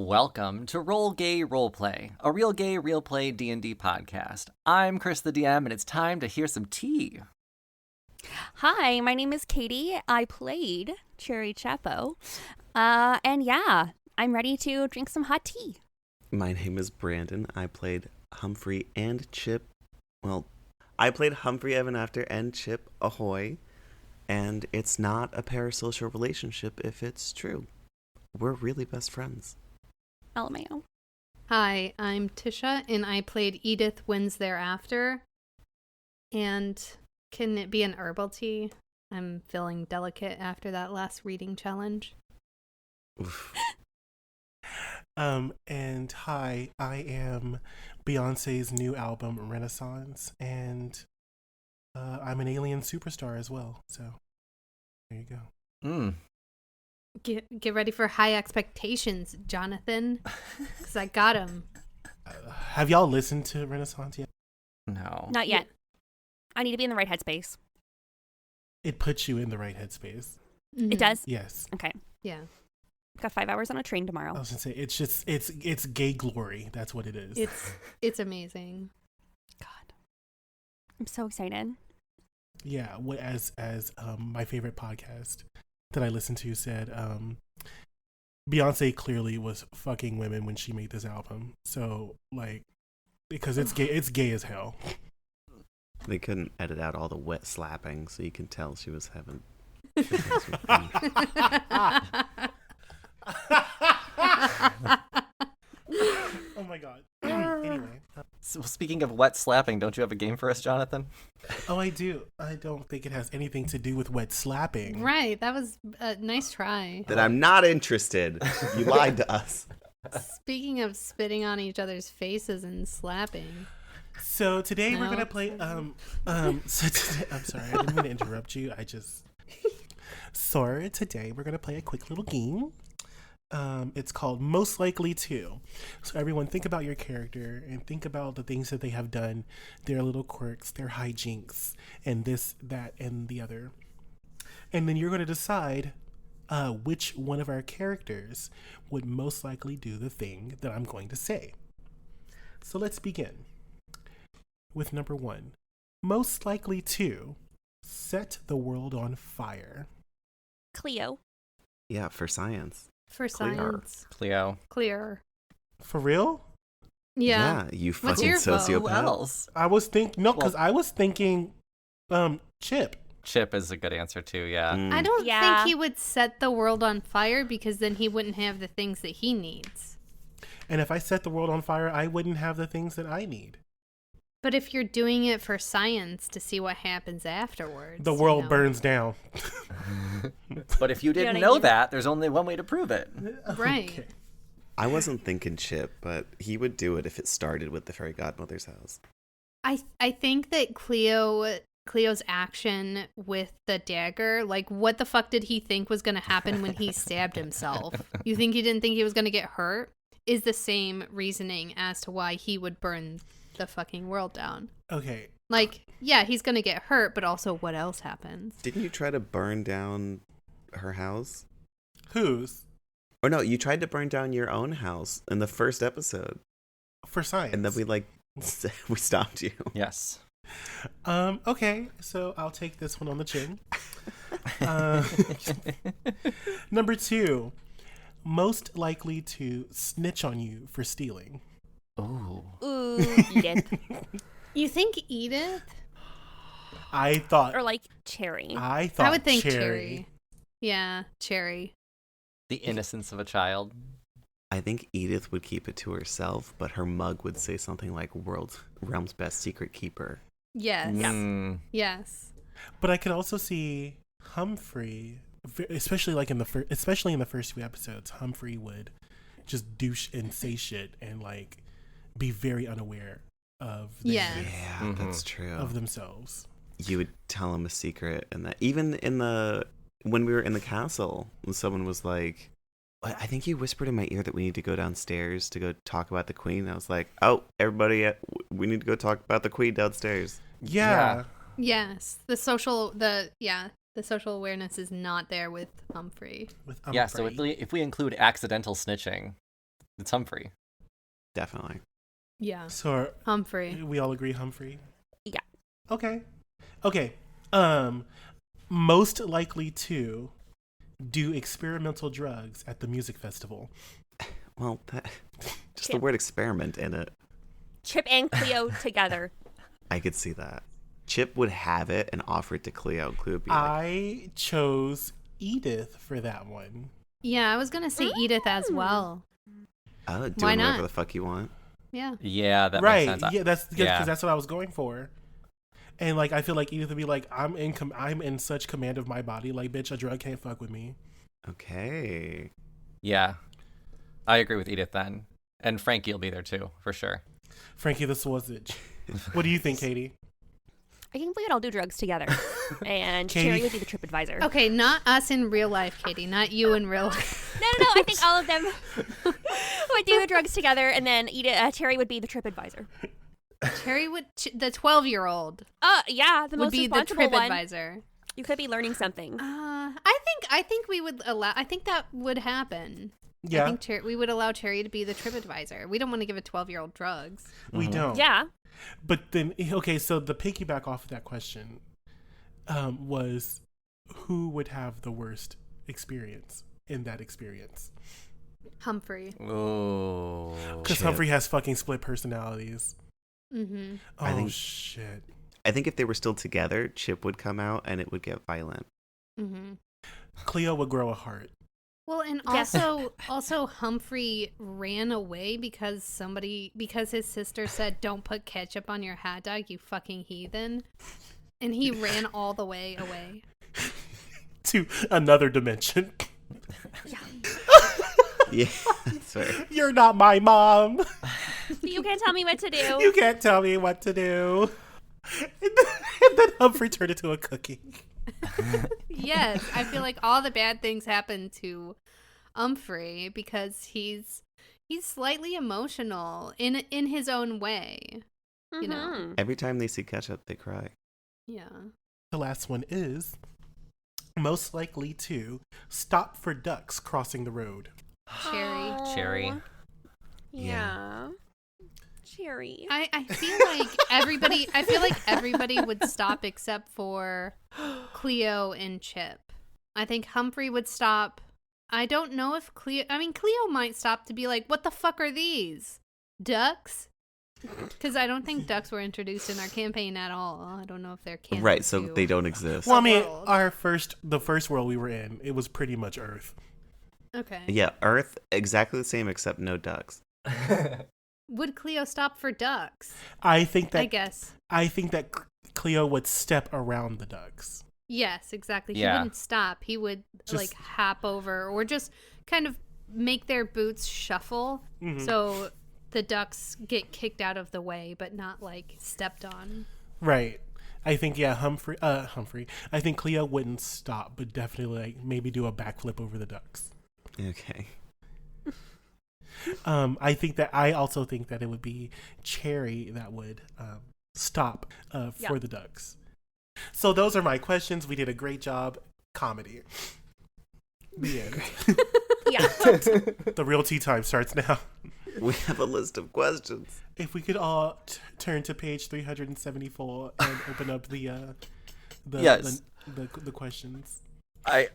Welcome to Roll Gay Roleplay, a real gay, real play D&D podcast. I'm Kris the DM, and it's time to hear some tea. Hi, my name is Katie. I played Cherry Chapo. And yeah, I'm ready to drink some hot tea. My name is Brandon. I played Humphrey and Chip. Well, I played Humphrey Evan After and Chip Ahoy. And it's not a parasocial relationship if it's true. We're really best friends. LMAO. Hi, I'm Tisha, and I played Edith Wins Thereafter. And can it be an herbal tea? I'm feeling delicate after that last reading challenge. Oof. And hi, I am Beyonce's new album, Renaissance, and I'm an alien superstar as well, so there you go. Get ready for high expectations, Jonathan, because I got him. Have y'all listened to Renaissance yet? No. Not yet. I need to be in the right headspace. It puts you in the right headspace. Mhm. It does? Yes. Okay. Yeah. Got 5 hours on a train tomorrow. I was gonna say it's gay glory. That's what it is. It's amazing. God. I'm so excited. Yeah. What as my favorite podcast that I listened to said, Beyonce clearly was fucking women when she made this album. So like, because it's gay as hell. They couldn't edit out all the wet slapping, so you can tell she was having... Oh my god. Anyway. So, speaking of wet slapping, don't you have a game for us, Jonathan? Oh, I do. I don't think it has anything to do with wet slapping. Right. That was a nice try. That I'm not interested. You lied to us. Speaking of spitting on each other's faces and slapping. So today we're No. gonna play. So today, I'm sorry, I didn't mean to interrupt you. So today we're gonna play a quick little game. It's called Most Likely To. So everyone think about your character and think about the things that they have done, their little quirks, their hijinks, and this, that, and the other. And then you're going to decide which one of our characters would most likely do the thing that I'm going to say. So let's begin with number 1. Most likely to set the world on fire. Cleo. Yeah, for science. For Clear. science. Cleo. Clear. For real? Yeah. You What's fucking your vote? Who sociopath. else? I was thinking, no, because I was thinking Chip. Chip is a good answer, too, yeah. I don't Yeah. think he would set the world on fire because then he wouldn't have the things that he needs. And if I set the world on fire, I wouldn't have the things that I need. But if you're doing it for science to see what happens afterwards, The world burns down. But if you didn't what I know mean? that, there's only one way to prove it. Right. Okay. I wasn't thinking Chip, but he would do it if it started with the fairy godmother's house. I think that Cleo's action with the dagger, like what the fuck did he think was going to happen when he stabbed himself? You think he didn't think he was going to get hurt? Is the same reasoning as to why he would burn the fucking world down. Okay. Like, yeah, he's going to get hurt, but also what else happens? Didn't you try to burn down her house? Whose? Or no, you tried to burn down your own house in the first episode. For science. And then we stopped you. Yes. Okay, so I'll take this one on the chin. Number 2. Most likely to snitch on you for stealing. Ooh. Ooh, Edith. You think Edith? I thought. Or like Cherry. I thought. I would think Cherry. Cherry. Yeah, Cherry. The innocence of a child. I think Edith would keep it to herself, but her mug would say something like Realm's best secret keeper. Yes. Mm. Yes. But I could also see Humphrey, especially like in the first few episodes. Humphrey would just douche and say shit and like be very unaware of Yeah. Yeah, that's true. of themselves. You would tell him a secret, and that even when we were in the castle, when someone was like, I think you whispered in my ear that we need to go downstairs to go talk about the queen. I was like, oh, everybody, we need to go talk about the queen downstairs. Yeah. Yes. The social awareness is not there with Humphrey. With Yeah, so Humphrey. if we include accidental snitching, It's Humphrey. Definitely. Yeah. So Humphrey. we all agree Humphrey? Yeah. Okay. Okay. Most likely to do experimental drugs at the music festival. Well, just the Chip. word experiment in it. Chip and Cleo together. I could see that. Chip would have it and offer it to Cleo. Cleo would be like, I chose Edith for that one. Yeah, I was gonna say Edith as well. oh, Why doing not? whatever the fuck you want. Yeah. Yeah, that Right. makes sense. Yeah, that's because Yeah. that's what I was going for. And like I feel like Edith would be like, I'm in such command of my body. Like, bitch, a drug can't fuck with me. Okay. Yeah. I agree with Edith then. And Frankie will be there too, for sure. Frankie the Sausage. What do you think, Katie? I think we would all do drugs together. And Katie? Cherry would be the trip advisor. Okay, not us in real life, Katie. Not you in real life. No. I think all of them would do the drugs together, and then Cherry would be the trip advisor. Cherry would, the 12-year-old Yeah, the would most be the responsible trip one. advisor. You could be learning something. I think we would allow. I think that would happen. Yeah, I think we would allow Cherry to be the trip advisor. We don't want to give a 12-year-old drugs. we don't. Yeah. But then, okay, so the piggyback off of that question was who would have the worst experience in that experience? Humphrey. Ooh. Because Chip. Humphrey has fucking split personalities. Mm-hmm. Oh, I think- shit. I think if they were still together, Chip would come out and it would get violent. Mm-hmm. Cleo would grow a heart. Well, and Yeah. also Humphrey ran away because his sister said, "Don't put ketchup on your hot dog, you fucking heathen," and he ran all the way away. To another dimension. Yeah, that's fair. You're not my mom. You can't tell me what to do. You can't tell me what to do. And then Humphrey turned into a cookie. Yes, I feel like all the bad things happen to Humphrey because he's slightly emotional in his own way. You know. Mhm. Every time they see ketchup, they cry. Yeah. The last one is most likely to stop for ducks crossing the road. Cherry. Cherry. Yeah. Cherry. I feel like everybody would stop except for Cleo and Chip. I think Humphrey would stop. I don't know if Cleo might stop to be like, what the fuck are these? Ducks? Because I don't think ducks were introduced in our campaign at all. I don't know if they're canon Right, so to they don't exist. Well, I mean, world. the first world we were in, it was pretty much Earth. Okay. Yeah, Earth, exactly the same except no ducks. Would Cleo stop for ducks? I think I that guess. Cleo would step around the ducks. Yes, exactly. He Yeah. wouldn't stop. He would Just- hop over or just kind of make their boots shuffle Mhm. so the ducks get kicked out of the way but not like stepped on. Right. I think Humphrey. I think Cleo wouldn't stop, but definitely like maybe do a backflip over the ducks. Okay. I also think that it would be Cherry that would stop for Yeah. the ducks. So those are my questions. We did a great job. Comedy. The end. Yeah. The real tea time starts now. We have a list of questions. If we could all turn to page 374 and open up the Yes. the questions. I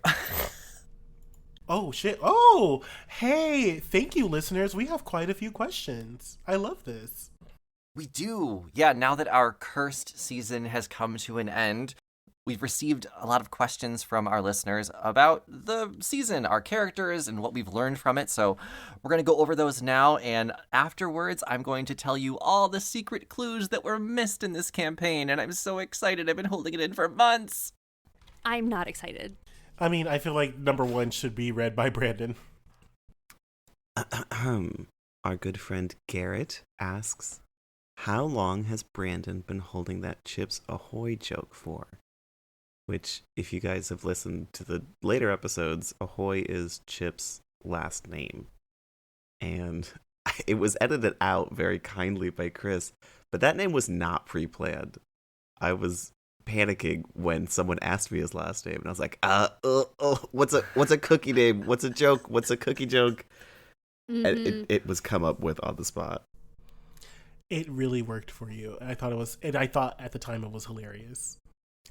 Oh shit. Oh, hey, thank you listeners. We have quite a few questions. I love this. We do. Yeah, now that our cursed season has come to an end, we've received a lot of questions from our listeners about the season, our characters, and what we've learned from it. So we're going to go over those now, and afterwards, I'm going to tell you all the secret clues that were missed in this campaign, and I'm so excited. I've been holding it in for months. I'm not excited. I mean, I feel like number 1 should be read by Brandon. Our good friend Garrett asks, how long has Brandon been holding that Chips Ahoy joke for? Which, if you guys have listened to the later episodes, Ahoy is Chip's last name. And it was edited out very kindly by Kris, but that name was not pre-planned. I was panicking when someone asked me his last name, and I was like, what's a cookie name? What's a joke? What's a cookie joke? It was come up with on the spot. It really worked for you. I thought at the time it was hilarious.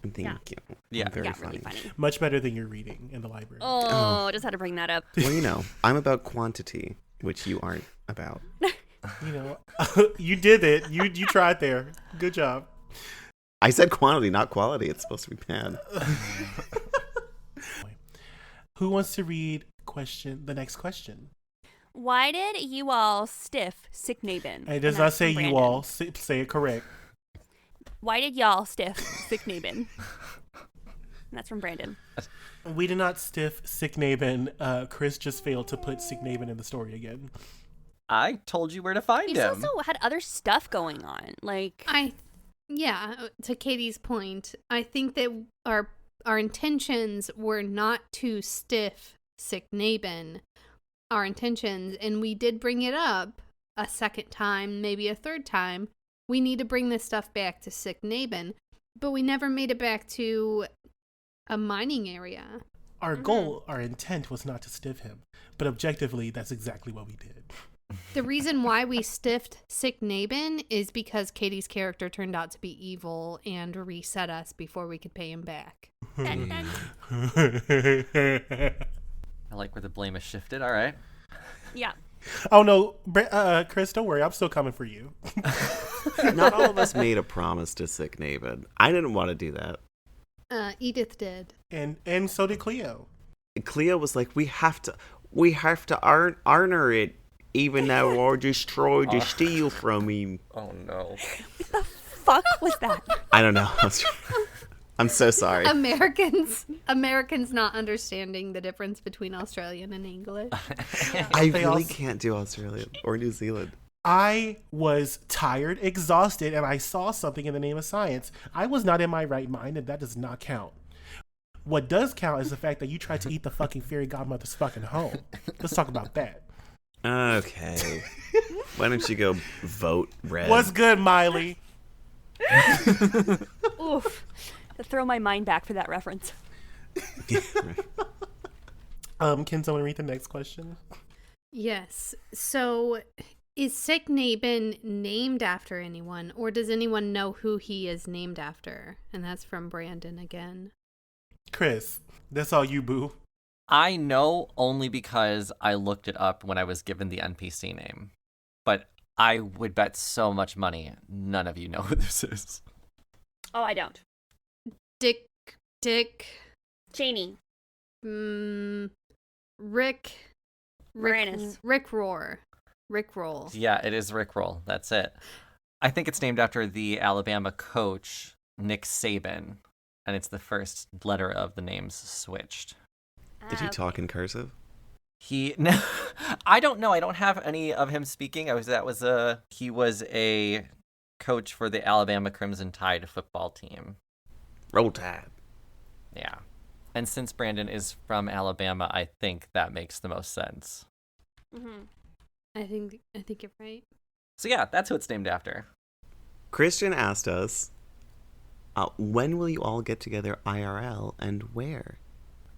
Thank you. Yeah. Very Yeah, funny. really funny. Much better than your reading in the library. Oh, just had to bring that up. Well, I'm about quantity, which you aren't about. You did it. You tried there. Good job. I said quantity, not quality. It's supposed to be pan. Who wants to read the next question? Why did you all stiff sick Nabin? It does not say you all. Say it correct. Why did y'all stiff sick Nabin? That's from Brandon. We did not stiff sick Nabin. Kris just failed to put sick Nabin in the story again. I told you where to find He's him. also had other stuff going on. Like, to Katie's point, I think that our intentions were not to stiff sick Nabin. Our intentions, and we did bring it up a second time, maybe a third time. We need to bring this stuff back to sick Nabin, but we never made it back to a mining area. Our goal, our intent was not to stiff him, but objectively, that's exactly what we did. The reason why we stiffed sick Nabin is because Katie's character turned out to be evil and reset us before we could pay him back. I like where the blame is shifted. All right. yeah. Oh no, Kris, don't worry. I'm still coming for you. Not all of us made a promise to sick Nabin. I didn't want to do that. Edith did. And so did Cleo. Cleo was like, we have to honor it, even though I destroyed the steel from him. Oh no. What the fuck was that? I don't know. I'm so sorry. Americans not understanding the difference between Australian and English. I really can't do Australia or New Zealand. I was tired, exhausted, and I saw something in the name of science. I was not in my right mind, and that does not count. What does count is the fact that you tried to eat the fucking fairy godmother's fucking home. Let's talk about that. Okay. Why don't you go vote red? What's good, Miley? Oof. To throw my mind back for that reference. Can someone read the next question? Yes. So, is sick Nabin named after anyone, or does anyone know who he is named after? And that's from Brandon again. Kris, that's all you, boo. I know only because I looked it up when I was given the NPC name. But I would bet so much money none of you know who this is. Oh, I don't. Dick. Cheney. Rick. Moranis. Rickroll. Yeah, it is Rickroll. That's it. I think it's named after the Alabama coach, Nick Saban. And it's the first letter of the names switched. Did he talk in cursive? No, I don't know. I don't have any of him speaking. He was a coach for the Alabama Crimson Tide football team. Roll Tide. Yeah. And since Brandon is from Alabama, I think that makes the most sense. Mm-hmm. I think you're right. So yeah, that's who it's named after. Christian asked us, when will you all get together IRL and where?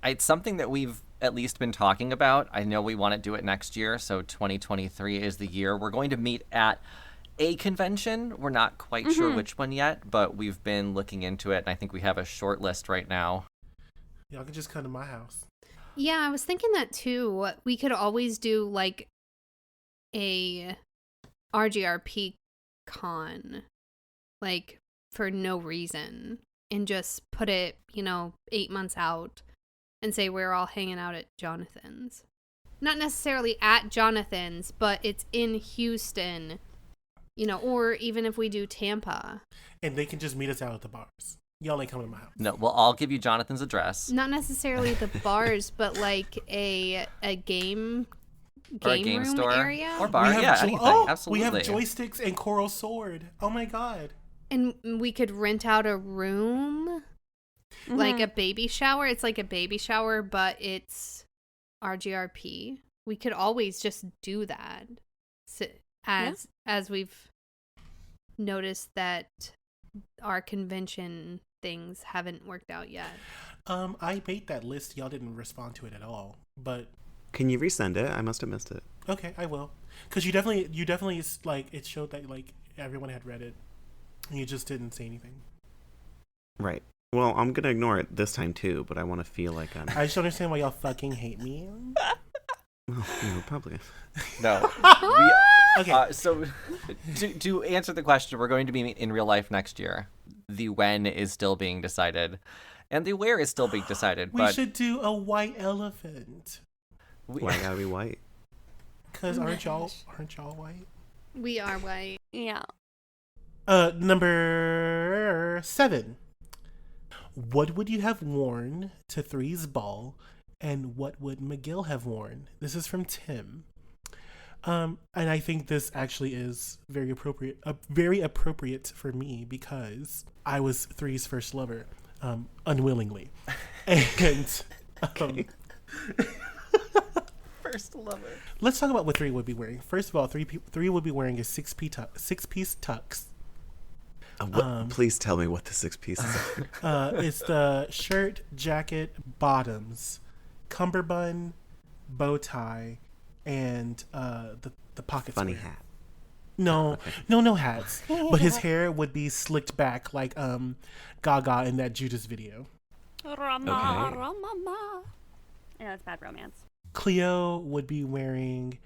It's something that we've at least been talking about. I know we want to do it next year, so 2023 is the year. We're going to meet at a convention. We're not quite sure which one yet, but we've been looking into it, and I think we have a short list right now. Y'all can just come to my house. Yeah, I was thinking that too. We could always do like a RGRP con, like for no reason, and just put it, 8 months out and say we're all hanging out at Jonathan's. Not necessarily at Jonathan's, but it's in Houston, or even if we do Tampa. And they can just meet us out at the bars. Y'all ain't coming to my house. No, we'll all give you Jonathan's address. Not necessarily the bars, but like a game Or a game room store area. or bar. Yeah, anything. Absolutely. We have joysticks and Coral Sword. Oh my god. And we could rent out a room, like a baby shower. It's like a baby shower, but it's RGRP. We could always just do that, as we've noticed that our convention things haven't worked out yet. I made that list. Y'all didn't respond to it at all. But Can you resend it? I must have missed it. Okay, I will. Because you definitely like it showed that like everyone had read it, and you just didn't say anything. Right. Well, I'm gonna ignore it this time too, but I want to feel like I'm. I just don't understand why y'all fucking hate me. Well, probably. No. Okay. So, to answer the question, we're going to be in real life next year. The when is still being decided, and the where is still being decided. We but should do a white elephant. Why gotta be white? Because aren't y'all white? We are white. Yeah. Number 7. What would you have worn to Three's ball, and what would Miguel have worn? This is from Tim. And I think this actually is very appropriate for me because I was Three's first lover, unwillingly, and first lover. let's talk about what Three would be wearing. First of all, Three would be wearing a six-piece tux. Please tell me what the 6 pieces are. It's the shirt, jacket, bottoms, cummerbund, bow tie, and the pocket Funny square. hat. No, no hats. But his hair would be slicked back like Gaga in that Judas video. Rama, Okay. Rama. Yeah, that's bad romance. Cleo would be wearing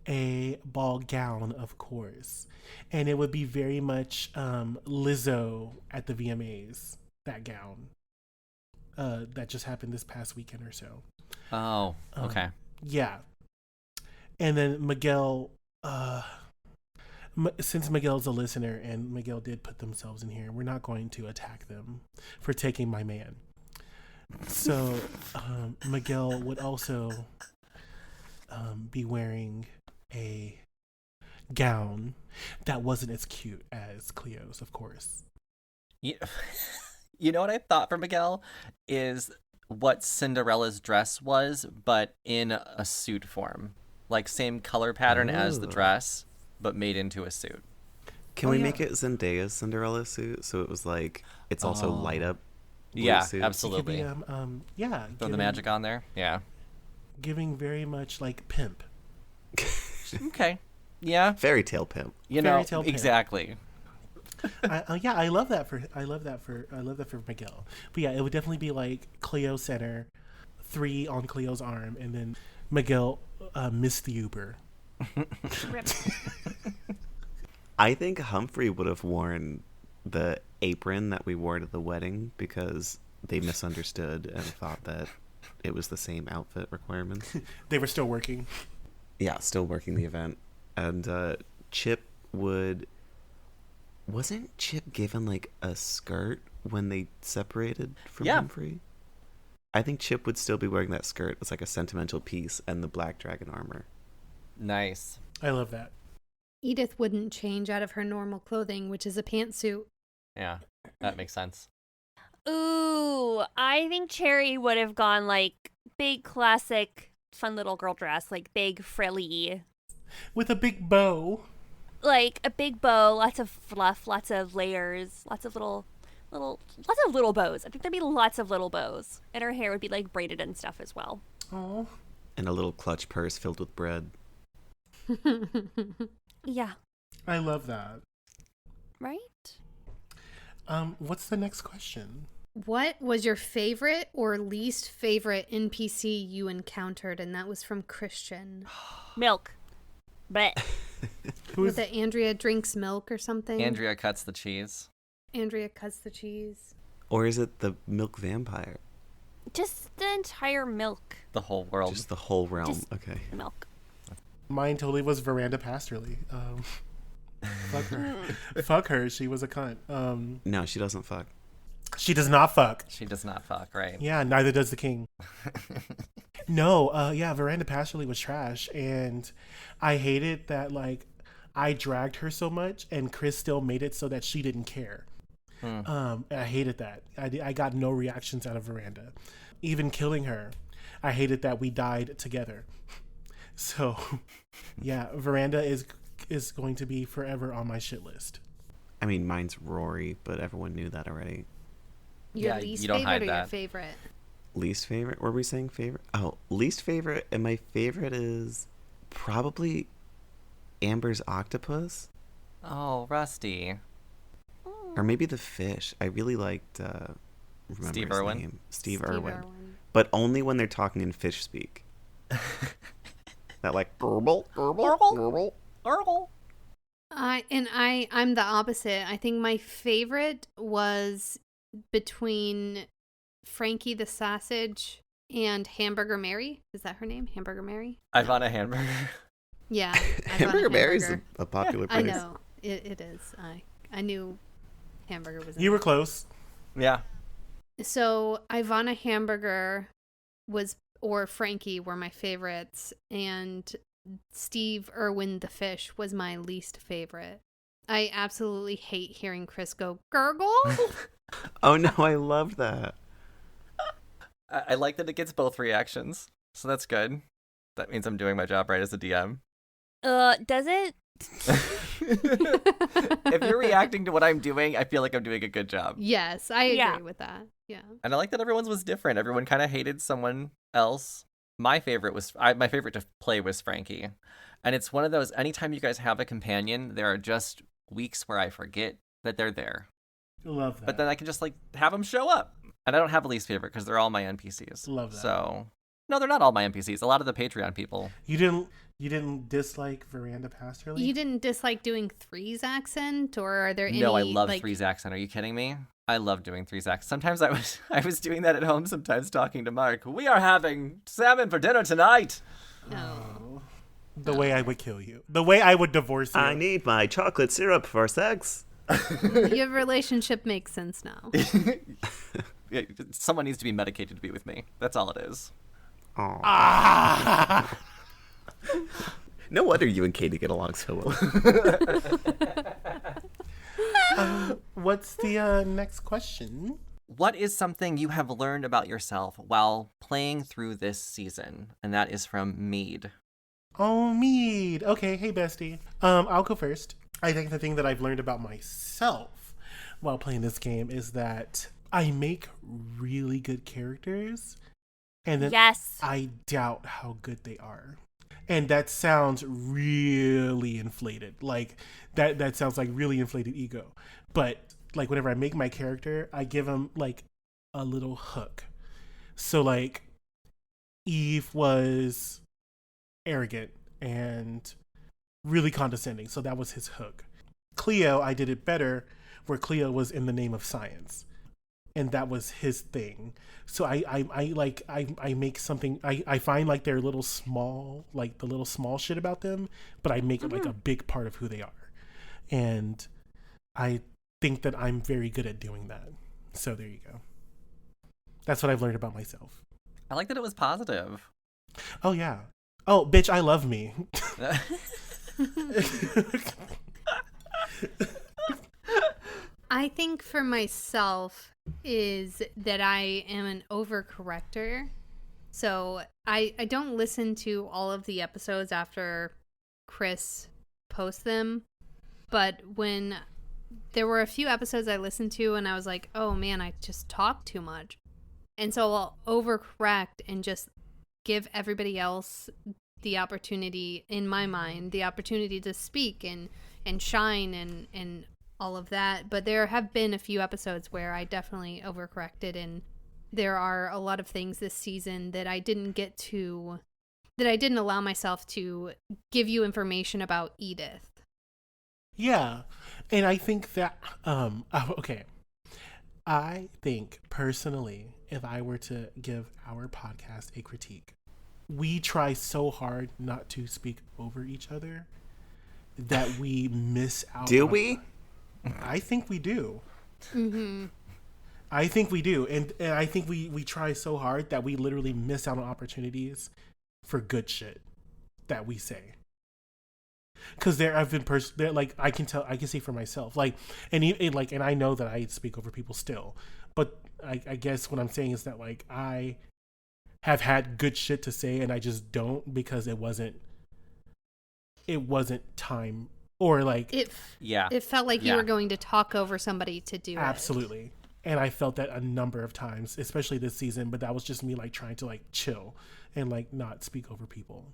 a ball gown, of course, and it would be very much Lizzo at the VMAs. That gown that just happened this past weekend or so. Oh, okay. Yeah, and then Miguel. Since Miguel's a listener and Miguel did put themselves in here, we're not going to attack them for taking my man. So Miguel would also be wearing a gown that wasn't as cute as Cleo's, of course. You know what I thought for Miguel is what Cinderella's dress was, but in a suit form. Like same color pattern as the dress, but made into a suit. Can we make it Zendaya's Cinderella suit so it was like it's also light up? blue suit? Absolutely. It could be, yeah. Throw the magic on there. Yeah. Giving very much like pimp. Okay. Yeah. Fairy tale pimp. Fairy tale pimp. Exactly. I love that for Miguel. But yeah, it would definitely be like Cleo center, 3 on Cleo's arm, and then Miguel missed the Uber. Rip. I think Humphrey would have worn the apron that we wore to the wedding because they misunderstood and thought that it was the same outfit requirements. They were still working. Yeah, still working the event. And Chip wasn't Chip given like a skirt when they separated from Humphrey? I think Chip would still be wearing that skirt as like a sentimental piece and the black dragon armor. Nice. I love that. Edith wouldn't change out of her normal clothing, which is a pantsuit. Yeah. That makes sense. Ooh, I think Cherry would have gone like big classic fun little girl dress, like big frilly. With a big bow. Like a big bow, lots of fluff, lots of layers, lots of little bows. I think there'd be lots of little bows. And her hair would be like braided and stuff as well. Oh. And a little clutch purse filled with bread. Yeah. I love that. Right? What's the next question? What was your favorite or least favorite NPC you encountered? And that was from Christian. Milk. But Was it Andrea drinks milk or something? Andrea cuts the cheese. Andrea cuts the cheese. Or is it the milk vampire? just the entire milk. The whole world. Just the whole realm. Just Okay. the milk. Mine totally was Veranda Pasterly. Fuck her. Fuck her. She was a cunt. No, she doesn't fuck. She does not fuck. She does not fuck, right? Yeah, neither does the king. No, yeah, Veranda Pasterly was trash, and I hated that. Like, I dragged her so much, and Kris still made it so that she didn't care. And I hated that. I got no reactions out of Veranda. Even killing her, I hated that we died together. So, yeah, Veranda is going to be forever on my shit list. I mean, mine's Rory, but everyone knew that already. Your Yeah, least you don't favorite hide or your that. favorite? Least favorite? Were we saying favorite? Oh, least favorite, and my favorite is probably Amber's octopus, Oh, Rusty. or maybe the fish. I really liked remember Steve his Irwin? name. Steve Irwin. But only when they're talking in fish speak. That like gurgle, gurgle, gurgle. Urgle. I'm the opposite. I think my favorite was between Frankie the Sausage and Hamburger Mary. Is that her name? Hamburger Mary? Ivana Hamburger. Yeah. Hamburger Mary's Hamburger. a popular I place. know. It is. I knew Hamburger was in You were there. close. Yeah. So Ivana Hamburger or Frankie were my favorites, and Steve Irwin the fish was my least favorite. I absolutely hate hearing Kris go gurgle. Oh no, I loved that. I like that it gets both reactions, so that's good. That means I'm doing my job right as a DM. Does it? If you're reacting to what I'm doing, I feel like I'm doing a good job. Yes, I agree Yeah. with that. Yeah. And I like that everyone's was different. Everyone kind of hated someone else. My favorite to play was Frankie. And it's one of those, anytime you guys have a companion, there are just weeks where I forget that they're there. Love that. But then I can just like have them show up. And I don't have a least favorite because they're all my NPCs. Love that. So, no, they're not all my NPCs. A lot of the Patreon people. You didn't dislike Veranda Pasterly? You didn't dislike doing Three's accent, or are there any? No, I love like, Three's accent. Are you kidding me? I love doing Three's accent. Sometimes I was doing that at home. Sometimes talking to Mark. We are having salmon for dinner tonight. No. The way I would kill you. The way I would divorce you. I need my chocolate syrup for sex. Your relationship makes sense now. Yeah, someone needs to be medicated to be with me. That's all it is. Aw. Ah! No wonder you and Katie get along so well. What's the next question? What is something you have learned about yourself while playing through this season? And that is from Mead. Oh, Mead. Okay, hey, bestie. I'll go first. I think the thing that I've learned about myself while playing this game is that I make really good characters, and then Yes. I doubt how good they are. And that sounds really inflated. Like, that sounds like really inflated ego. But, like, whenever I make my character, I give him, like, a little hook. So, like, Eve was arrogant and really condescending. So that was his hook. Cleo, I did it better, where Cleo was in the name of science. And that was his thing. So I make something, I find like they're little small, like the little small shit about them, but I make it like a big part of who they are. And I think that I'm very good at doing that. So there you go. That's what I've learned about myself. I like that it was positive. Oh yeah. Oh, bitch, I love me. I think for myself is that I am an overcorrector. So I don't listen to all of the episodes after Kris posts them. But when there were a few episodes I listened to and I was like, oh man, I just talk too much. And so I'll overcorrect and just give everybody else the opportunity, in my mind, the opportunity to speak and shine and all of that. But there have been a few episodes where I definitely overcorrected, and there are a lot of things this season that I didn't allow myself to give you information about Edith. Yeah. And I think that, okay. I think personally, if I were to give our podcast a critique, we try so hard not to speak over each other that we miss out. Do we? I think we do. Mm-hmm. I think we do. And I think we try so hard that we literally miss out on opportunities for good shit that we say. Because there have been like I can say for myself, like, and I know that I speak over people still, but I guess what I'm saying is that like I have had good shit to say and I just don't because it wasn't time, or like It Yeah. felt like you Yeah. were going to talk over somebody to do it. absolutely. And I felt that a number of times, especially this season, but that was just me like trying to like chill and like not speak over people.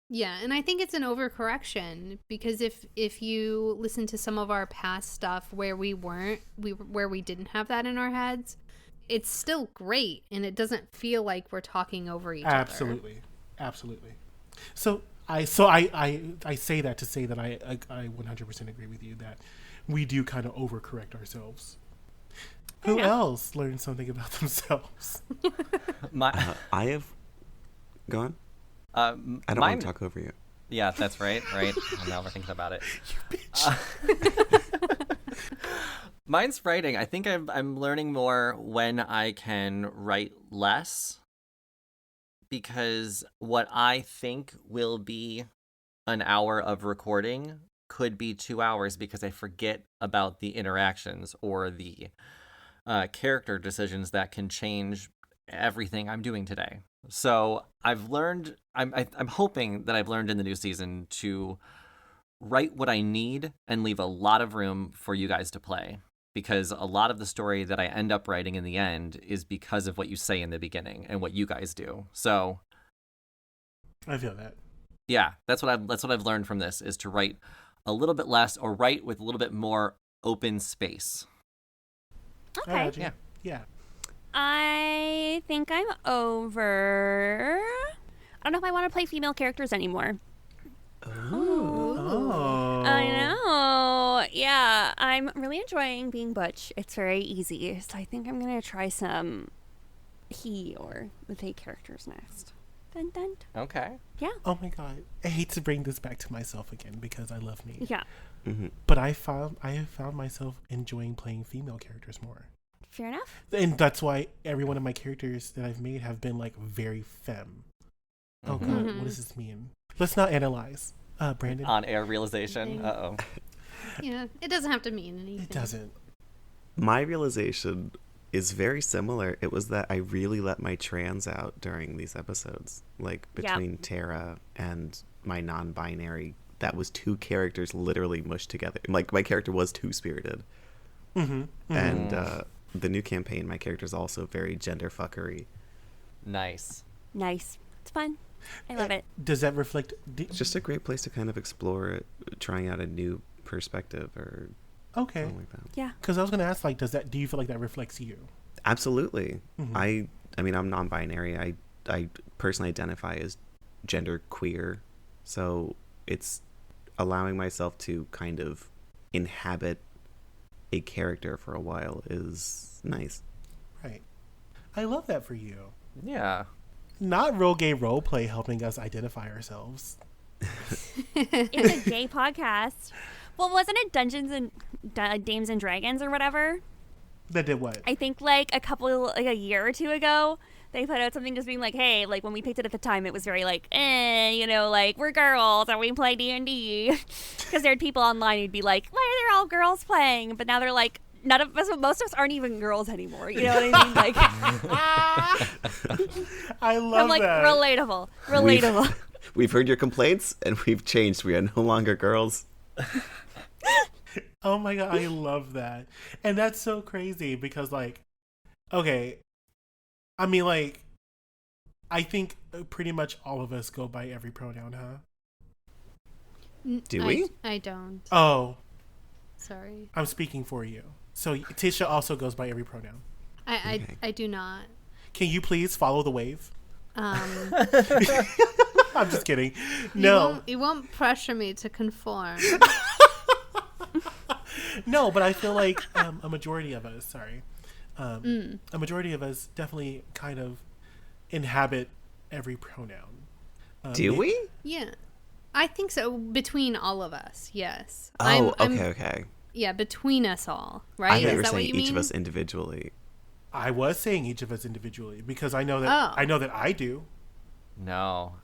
Yeah, and I think it's an overcorrection because if you listen to some of our past stuff where we didn't have that in our heads, it's still great and it doesn't feel like we're talking over each other. Absolutely. So I say that to say that I 100% agree with you that we do kind of overcorrect ourselves. Who else learned something about themselves? I have gone. I don't want to talk over you. Yeah, that's right. Now we're thinking about it. You bitch. Mine's writing. I think I'm learning more when I can write less, because what I think will be an hour of recording could be 2 hours because I forget about the interactions or the character decisions that can change everything I'm doing today. So I've learned, I'm hoping that I've learned in the new season to write what I need and leave a lot of room for you guys to play, because a lot of the story that I end up writing in the end is because of what you say in the beginning and what you guys do. So I feel that. Yeah, that's what I've learned from this, is to write a little bit less or write with a little bit more open space. Okay. Yeah. I think I'm over. I don't know if I want to play female characters anymore. Oh. I know. Yeah, I'm really enjoying being Butch. It's very easy. So I think I'm going to try some he or they characters next. Dun, dun. Okay. Yeah. Oh my god. I hate to bring this back to myself again because I love me. Yeah. Mm-hmm. But I have found myself enjoying playing female characters more. Fair enough. And that's why every one of my characters that I've made have been like very femme. Oh god, Mhm. what does this mean? Let's not analyze. Brandon. On-air realization. Uh-oh. Yeah, it doesn't have to mean anything. It doesn't. My realization is very similar. It was that I really let my trans out during these episodes. Like between Tara and my non-binary, that was two characters literally mushed together. Like my character was two-spirited. Mm-hmm. And the new campaign, my character is also very gender fuckery. Nice. Nice. It's fun. I love it. Does that reflect... It's just a great place to kind of explore it, trying out a new perspective or Okay. something like that. Yeah. Because I was going to ask, like, do you feel like that reflects you? Absolutely. Mhm. I mean, I'm non-binary. I personally identify as gender queer. So it's allowing myself to kind of inhabit a character for a while is nice. Right. I love that for you. Yeah. Not real gay role play helping us identify ourselves. It's a gay podcast. Well, wasn't it Dungeons and Dames and Dragons or whatever? That did what? I think like a year or two ago, they put out something just being like, hey, like when we picked it at the time, it was very like, like we're girls and we play D&D. Because there are people online who'd be like, why are there all girls playing? But now they're like, most of us aren't even girls anymore. You know what I mean? Like, I love I'm like, that. relatable. We've heard your complaints and we've changed. We are no longer girls. Oh my god, I love that. And that's so crazy because, like, okay, I mean, like, I think pretty much all of us go by every pronoun, huh? Do we? I don't. Oh, Sorry. I'm speaking for you. So Tisha also goes by every pronoun. Okay. I do not. Can you please follow the wave? Um, I'm just kidding. No. You won't pressure me to conform. No, but I feel like a majority of us, a majority of us definitely kind of inhabit every pronoun. Do we? Yeah. I think so. Between all of us, yes. Oh, okay. Yeah, between us all, I right? thought you Is were that what saying you each mean? of us individually. I was saying each of us individually because I know that Oh. I do. No.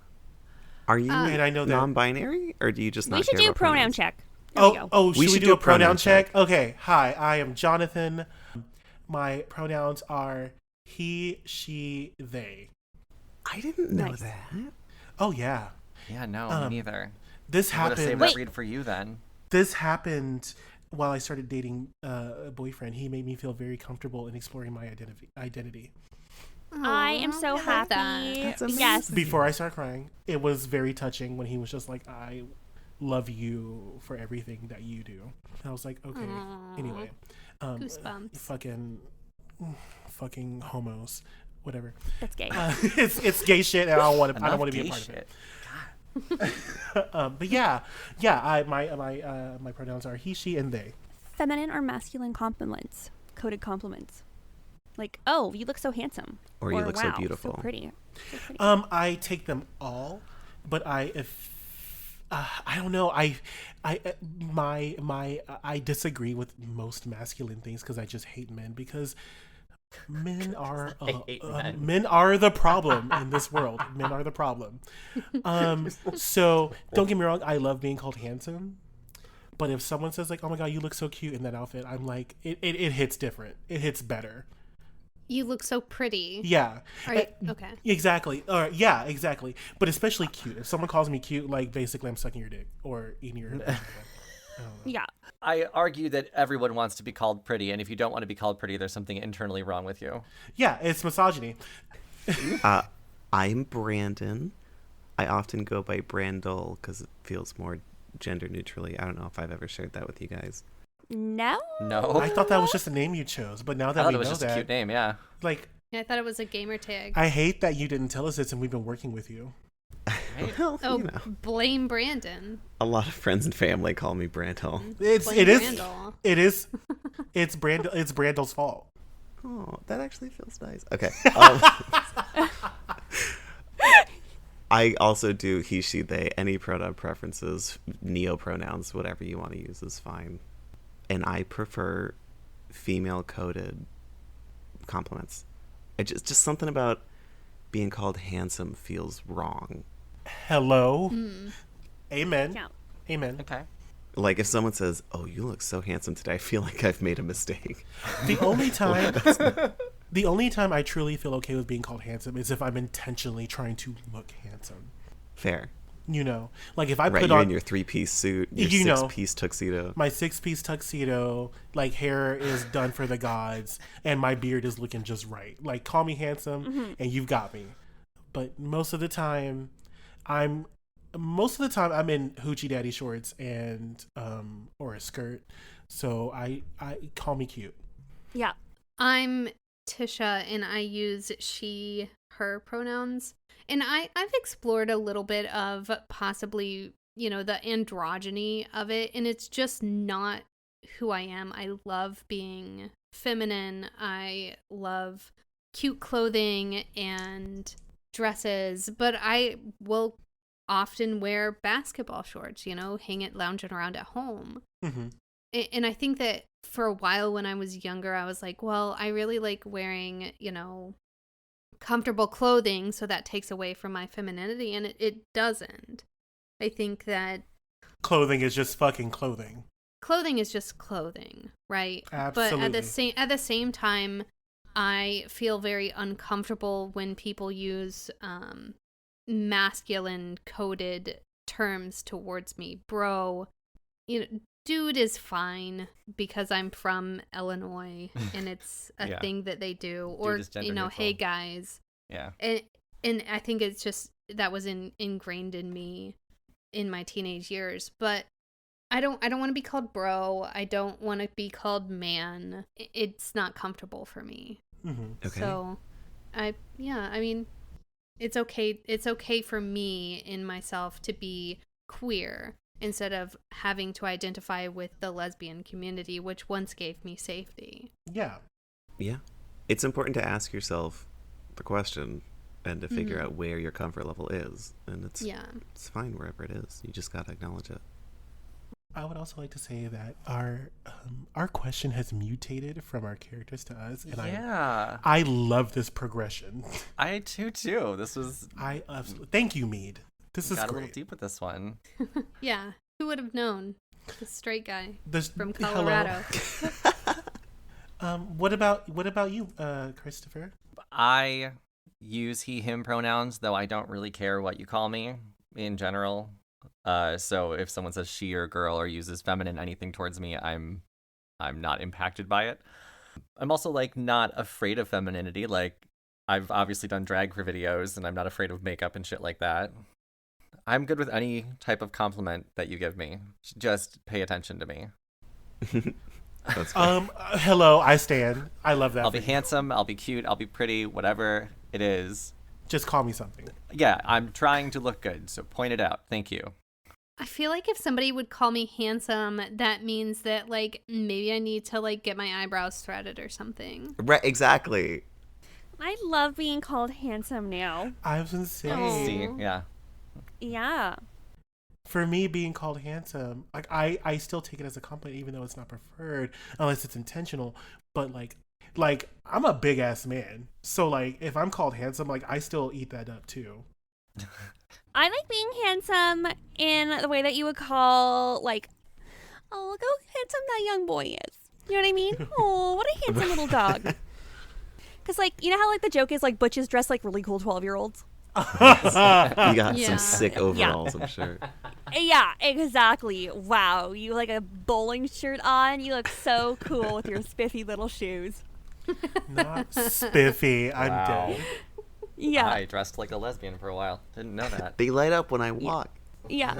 Are you And I know that- non-binary, or do you just not We should care do about pronoun pronouns? check. There we go. Should we do a pronoun check? Okay. Hi, I am Jonathan. My pronouns are he, she, they. I didn't know Nice. that. Oh yeah. Yeah, no, me neither. This I would have saved happened. that read for you then. This happened while I started dating a boyfriend, he made me feel very comfortable in exploring my identity. I am so I love that. happy. That's amazing. Yes. Before I start crying, it was very touching when he was just like, I love you for everything that you do. And I was like, okay. Aw. Anyway. Goosebumps. Fucking homos. Whatever. That's gay. It's gay shit, and I don't want to Enough be a gay part shit. of it. But my pronouns are he, she, and they. Feminine or masculine compliments? Coded compliments. Like, oh, you look so handsome. Or you look so wow, beautiful. So pretty. So pretty. I take them all, but I don't know. I disagree with most masculine things because I just hate men because men are men are the problem in this world. Men are the problem. So don't get me wrong. I love being called handsome. But if someone says like, "Oh my god, you look so cute in that outfit," I'm like, it hits different. It hits better. You look so pretty. Yeah. Right. Okay. Exactly. Yeah, exactly. But especially cute. If someone calls me cute, like basically I'm sucking your dick or eating your. I don't know. Yeah. I argue that everyone wants to be called pretty, and if you don't want to be called pretty, there's something internally wrong with you. Yeah, it's misogyny. I'm Brandon. I often go by Brandel because it feels more gender neutrally. I don't know if I've ever shared that with you guys. No? No. I thought that was just a name you chose, but now I that thought we it was know just a that, cute name, yeah. like, Yeah, I thought it was a gamer tag. I hate that you didn't tell us this and we've been working with you. Well, Oh, you know, blame Brandon. a lot of friends and family call me Brandel. It's Brandel's fault. Oh, that actually feels nice. Okay. I also do he, she, they. Any pronoun preferences, neo-pronouns, whatever you want to use is fine. And I prefer female-coded compliments. Just something about being called handsome feels wrong. Hello. Amen. Yeah. Amen. Okay. Like if someone says, "Oh, you look so handsome today," I feel like I've made a mistake. The only time I truly feel okay with being called handsome is if I'm intentionally trying to look handsome. Fair. You know, like if I Right, put you're on in your 3-piece suit, your You know. 6-piece tuxedo. my 6-piece tuxedo, like hair is done for the gods, and my beard is looking just right. Like call me handsome, and you've got me. But most of the time, I'm in hoochie daddy shorts and or a skirt. So I call me cute. Yeah. I'm Tisha and I use she, her pronouns. And I've explored a little bit of possibly, the androgyny of it. And it's just not who I am. I love being feminine. I love cute clothing and dresses. But I will often wear basketball shorts, lounging around at home. Mm-hmm. And I think that for a while when I was younger, I was like, well, I really like wearing, comfortable clothing. So that takes away from my femininity. And it doesn't. I think that Clothing is just fucking clothing. clothing is just clothing, right? Absolutely. But at the same time, I feel very uncomfortable when people use masculine coded terms towards me. Bro, dude is fine because I'm from Illinois and it's a Yeah. thing that they do. Or, is gender neutral. hey guys. Yeah. And I think it's just that was ingrained in me in my teenage years. But I don't want to be called bro. I don't want to be called man. It's not comfortable for me. Mm-hmm. Okay. So it's okay. It's okay for me in myself to be queer instead of having to identify with the lesbian community, which once gave me safety. Yeah. Yeah. It's important to ask yourself the question and to figure out where your comfort level is. And it's fine wherever it is. You just got to acknowledge it. I would also like to say that our question has mutated from our characters to us, and Yeah. I love this progression. I too. This was Thank you, Mead. This is got a little great. deep with this one. Yeah. Who would have known? The straight guy This, from hello. Colorado. What about you, Christopher? I use he, him pronouns, though I don't really care what you call me in general. So if someone says she or girl or uses feminine anything towards me, I'm I'm not impacted by it. I'm also like not afraid of femininity. Like I've obviously done drag for videos and I'm not afraid of makeup and shit like that. I'm good with any type of compliment that you give me. Just pay attention to me. That's fair. Hello, I stand. I love that. I'll for be you. handsome, I'll be cute, I'll be pretty, whatever it is. Just call me something. Yeah, I'm trying to look good, so point it out. Thank you. I feel like if somebody would call me handsome, that means that, like, maybe I need to, like, get my eyebrows threaded or something. Right, exactly. I love being called handsome now. I was gonna say, Oh. See, yeah. Yeah. for me, being called handsome, like I still take it as a compliment, even though it's not preferred, unless it's intentional. But like I'm a big ass man, so like if I'm called handsome, like I still eat that up too. I like being handsome in the way that you would call, like, oh, look how handsome that young boy is. You know what I mean? Oh, what a handsome little dog. Because, like, you know how, like, the joke is, like, butches dress like really cool 12-year-olds? You got Yeah. some sick overalls, I'm sure. Yeah, exactly. Wow. You like a bowling shirt on. You look so cool with your spiffy little shoes. Not spiffy. I'm Wow. dead. Yeah. I dressed like a lesbian for a while. Didn't know that. They light up when I walk. Yeah.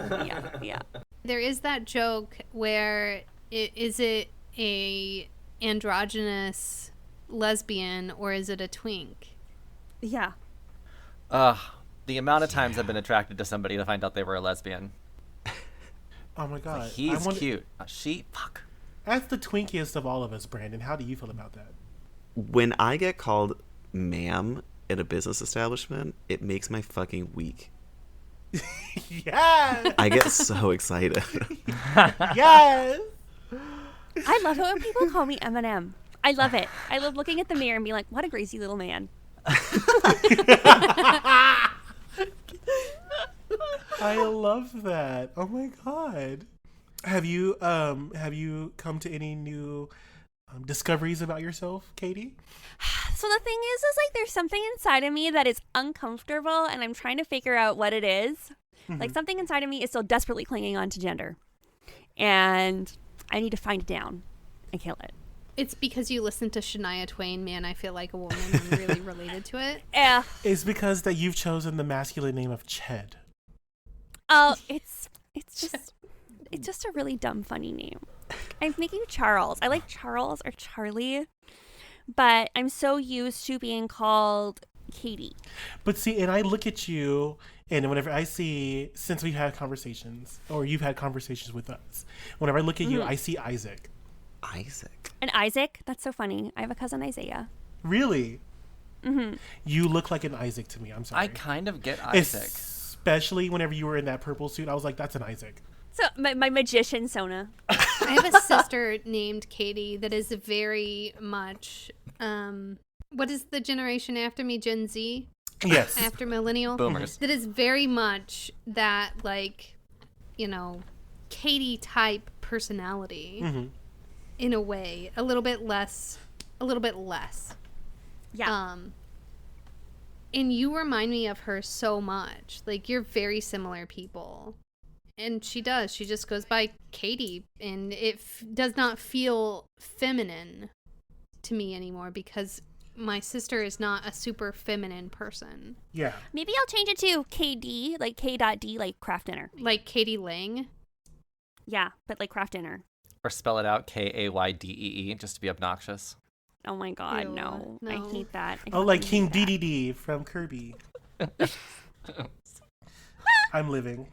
There is that joke where is it a androgynous lesbian or is it a twink? Yeah. The amount of times I've been attracted to somebody to find out they were a lesbian. Oh my god. He's cute. She, fuck. That's the twinkiest of all of us, Brandon. How do you feel about that? When I get called ma'am in a business establishment, it makes my fucking week. Yes. I get so excited. Yes. I love it when people call me Eminem. I love it. I love looking at the mirror and being like, what a greasy little man. I love that. Oh my god. Have you come to any new discoveries about yourself, Katie? So the thing is like there's something inside of me that is uncomfortable and I'm trying to figure out what it is. Like something inside of me is still desperately clinging on to gender. And I need to find it down and kill it. It's because you listen to Shania Twain, Man, I Feel Like a Woman, and really related to it. Yeah. It's because that you've chosen the masculine name of Ched. Oh, it's just a really dumb, funny name. I'm thinking Charles. I like Charles or Charlie, but I'm so used to being called Katie. But see, and I look at you, and whenever I see, since we've had conversations, or you've had conversations with us, whenever I look at you, I see Isaac. Isaac. And Isaac, that's so funny. I have a cousin Isaiah. Really? Mm-hmm. You look like an Isaac to me. I'm sorry. I kind of get Isaac. Especially whenever you were in that purple suit, I was like, that's an Isaac. So my magician Sona. I have a sister named Katie that is very much, what is the generation after me? Gen Z? Yes. After millennial? Boomers. That is very much that, like, you know, Katie type personality in a way. A little bit less. Yeah. And you remind me of her so much. Like, you're very similar people. And she does. She just goes by Katie. And it does not feel feminine to me anymore because my sister is not a super feminine person. Yeah. Maybe I'll change it to KD, like K.D, like craft dinner. Like Katie Lang. Yeah, but like craft dinner. Or spell it out Kaydee, just to be obnoxious. Oh my god, Ew, no. I no. hate that. I Oh, like fucking King hate that. DDD from Kirby. I'm living.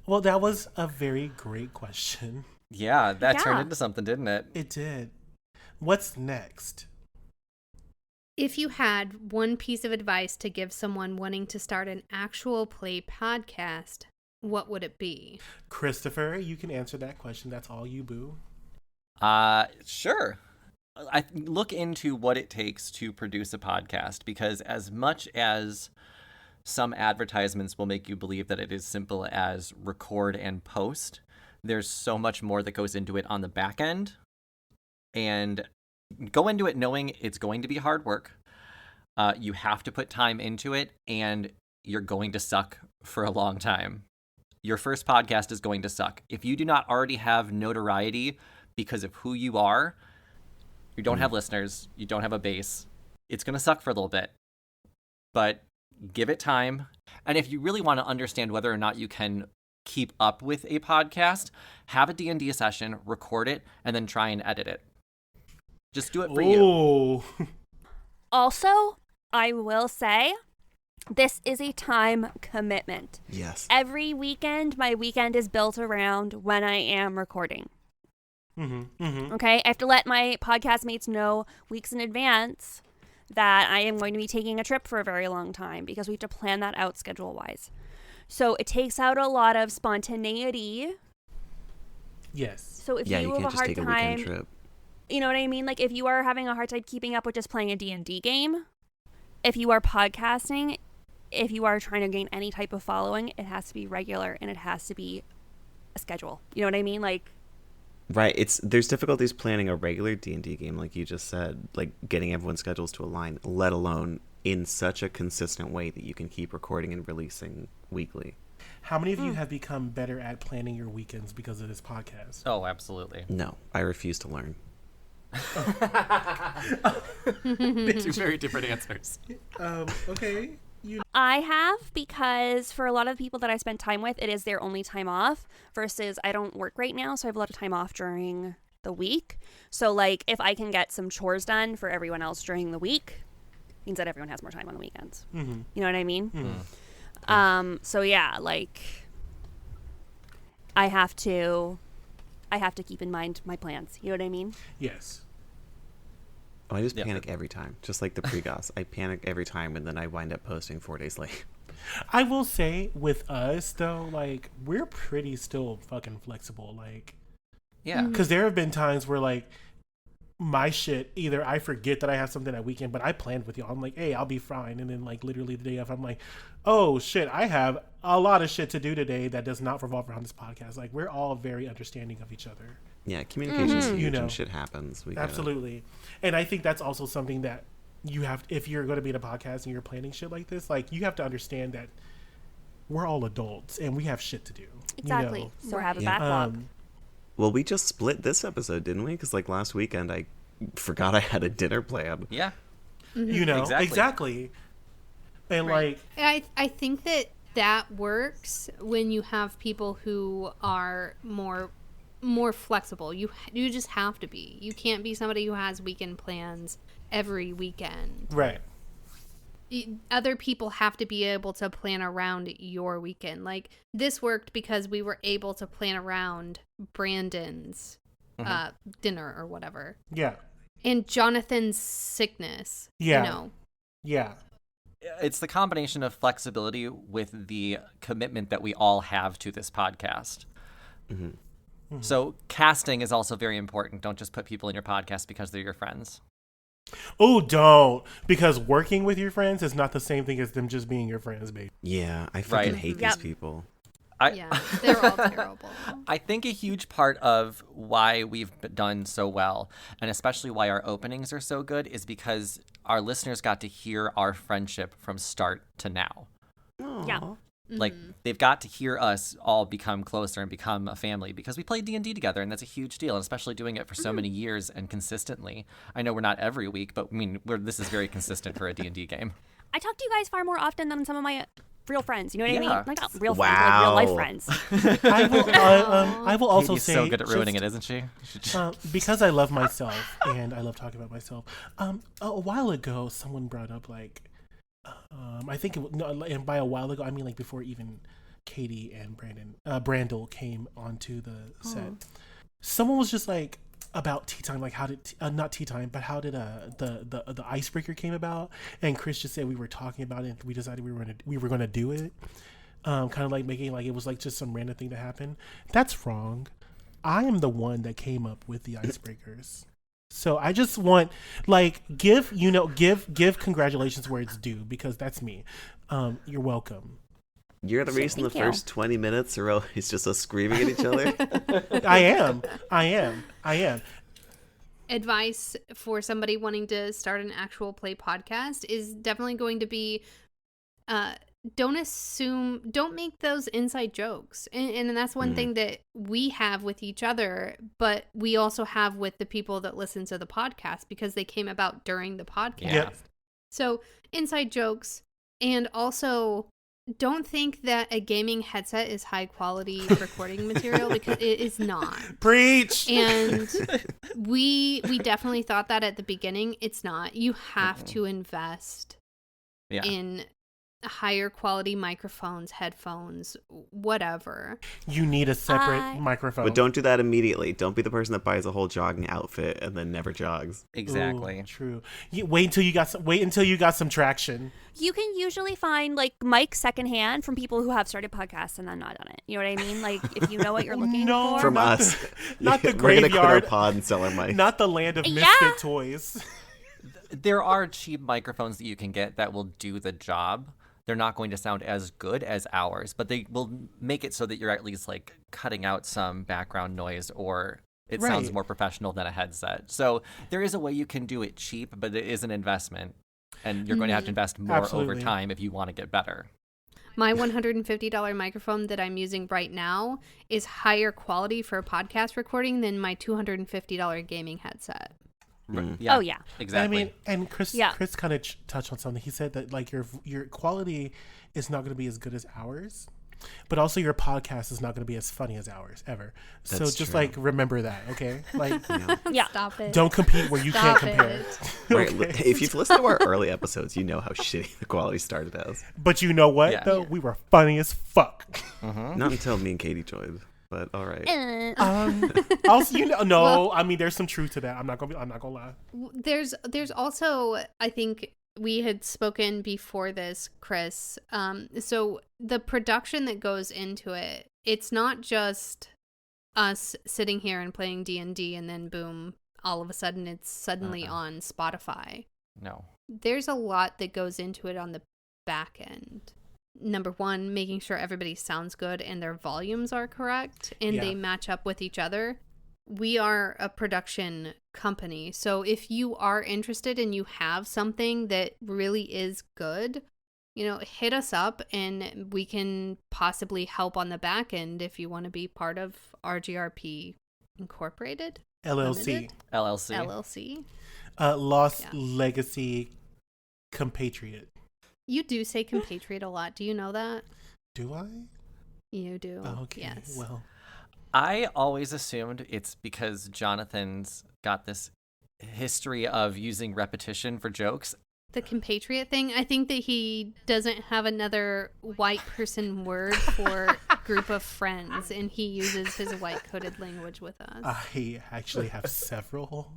Well, that was a very great question. Yeah, that turned Yeah. into something, didn't it? It did. What's next? If you had one piece of advice to give someone wanting to start an actual play podcast, what would it be? Christopher, you can answer that question. That's all you, boo. Sure. I look into what it takes to produce a podcast because as much as some advertisements will make you believe that it is simple as record and post, there's so much more that goes into it on the back end. And go into it knowing it's going to be hard work. You have to put time into it, and you're going to suck for a long time. Your first podcast is going to suck. If you do not already have notoriety because of who you are. You don't have listeners. You don't have a base. It's going to suck for a little bit. But give it time. And if you really want to understand whether or not you can keep up with a podcast, have a D&D session, record it, and then try and edit it. Just do it for you. Oh. Also, I will say, this is a time commitment. Yes. Every weekend, my weekend is built around when I am recording. Okay? I have to let my podcast mates know weeks in advance that I am going to be taking a trip for a very long time because we have to plan that out schedule-wise. So it takes out a lot of spontaneity. Yes. So if Yeah, you you have can't a just hard take a time, weekend trip. you know what I mean? Like if you are having a hard time keeping up with just playing a D&D game, if you are podcasting, if you are trying to gain any type of following, it has to be regular and it has to be a schedule. You know what I mean? Like, Right. There's difficulties planning a regular D&D game, like you just said, like getting everyone's schedules to align, let alone in such a consistent way that you can keep recording and releasing weekly. How many of you have become better at planning your weekends because of this podcast? Oh, absolutely. No, I refuse to learn. Two very different answers. Okay. I have, because for a lot of people that I spend time with, it is their only time off versus I don't work right now, so I have a lot of time off during the week. So like if I can get some chores done for everyone else during the week, means that everyone has more time on the weekends. You know what I mean? So yeah, like I have to keep in mind my plans. You know what I mean? Yes. Oh, I just Yeah. panic every time, just like the pre-goss. I panic every time, and then I wind up posting 4 days late. I will say with us though, like we're pretty still fucking flexible, like Yeah. because there have been times where like my shit, either I forget that I have something that weekend, but I planned with y'all. I'm like, hey, I'll be fine, and then like literally the day of, I'm like, oh shit, I have a lot of shit to do today that does not revolve around this podcast. Like we're all very understanding of each other. Yeah, communication's huge, You know. and shit happens. We gotta- Absolutely. And I think that's also something that you have, if you're going to be in a podcast and you're planning shit like this, like you have to understand that we're all adults and we have shit to do. Exactly. You know? So have a Yeah. backlog. Well, we just split this episode, didn't we? Because like last weekend, I forgot I had a dinner plan. Yeah. You know, Exactly. exactly. And Right. like, I think that works when you have people who are more flexible. You just have to be. You can't be somebody who has weekend plans every weekend. right. Other people have to be able to plan around your weekend. Like this worked because we were able to plan around Brandon's dinner or whatever, Yeah. and Jonathan's sickness. Yeah. You know. Yeah. It's the combination of flexibility with the commitment that we all have to this podcast. So casting is also very important. Don't just put people in your podcast because they're your friends. Oh, don't. Because working with your friends is not the same thing as them just being your friends, baby. Yeah, I fucking Right. hate Yep. these people. Yeah, they're all terrible. I think a huge part of why we've done so well, and especially why our openings are so good, is because our listeners got to hear our friendship from start to now. Yeah. Aw. Like, they've got to hear us all become closer and become a family because we played D&D together, and that's a huge deal, and especially doing it for so many years and consistently. I know we're not every week, but I mean, this is very consistent for a D&D game. I talk to you guys far more often than some of my real friends. You know what I mean? Yeah. Like not real friends, but like real life Wow. friends. I will also Katie's say, so good at ruining just, it, isn't she? You should just- because I love myself and I love talking about myself. A while ago, someone brought up like, I think and by a while ago, I mean like before even Katie and Brandel came onto the set. Someone was just like about TeaTime, like how did not TeaTime, but how did the icebreaker came about? And Kris just said we were talking about it, and we decided we were gonna do it. Kind of like making like it was like just some random thing to happen. That's wrong. I am the one that came up with the icebreakers. So I just want like give congratulations where it's due because that's me. You're welcome. You're the reason the Thank you. first 20 minutes are always just us screaming at each other. I am. Advice for somebody wanting to start an actual play podcast is definitely going to be don't make those inside jokes. And that's one thing that we have with each other, but we also have with the people that listen to the podcast because they came about during the podcast. Yeah. So inside jokes, and also don't think that a gaming headset is high quality recording material because it is not. Preach. And we definitely thought that at the beginning. It's not. You have to invest in higher quality microphones, headphones, whatever. You need a separate microphone. But don't do that immediately. Don't be the person that buys a whole jogging outfit and then never jogs. Exactly. Ooh, true. Wait until you got some traction. You can usually find like mics secondhand from people who have started podcasts and then not done it. You know what I mean? Like if you know what you're looking No. for. From not us. not the We're going to quit our graveyard. pod and sell our mic. Not the land of misfit Yeah. toys. There are cheap microphones that you can get that will do the job. They're not going to sound as good as ours, but they will make it so that you're at least like cutting out some background noise, or it sounds Right. more professional than a headset. So there is a way you can do it cheap, but it is an investment, and you're going to have to invest more Absolutely. over time if you want to get better. My $150 microphone that I'm using right now is higher quality for a podcast recording than my $250 gaming headset. Yeah, Oh, yeah. exactly. I mean, and Chris Yeah. kind of touched on something. He said that like your quality is not going to be as good as ours, but also your podcast is not going to be as funny as ours ever. So That's just true. like remember that, okay? Like Yeah. Stop it. don't compete where you Stop can't compare. it. Right, Okay. if you've listened to our early episodes, you know how shitty the quality started as. But you know what Yeah. though? Yeah. We were funny as fuck. Not until me and Katie joined, but all right. Also, no, I mean there's some truth to that. I'm not gonna lie. There's also, I think we had spoken before this, Chris. So the production that goes into it, it's not just us sitting here and playing D&D and then boom, all of a sudden it's suddenly on Spotify. No. There's a lot that goes into it on the back end. Number one, making sure everybody sounds good and their volumes are correct and Yeah. they match up with each other. We are a production company. So if you are interested and you have something that really is good, hit us up and we can possibly help on the back end if you want to be part of RGRP Incorporated. LLC, Limited? LLC. LLC. Lost Yeah. Legacy Compatriot. You do say compatriot a lot. Do you know that? Do I? You do. Okay. Yes. Well, I always assumed it's because Jonathan's got this history of using repetition for jokes. The compatriot thing, I think that he doesn't have another white person word for group of friends, and he uses his white coded language with us. I actually have several,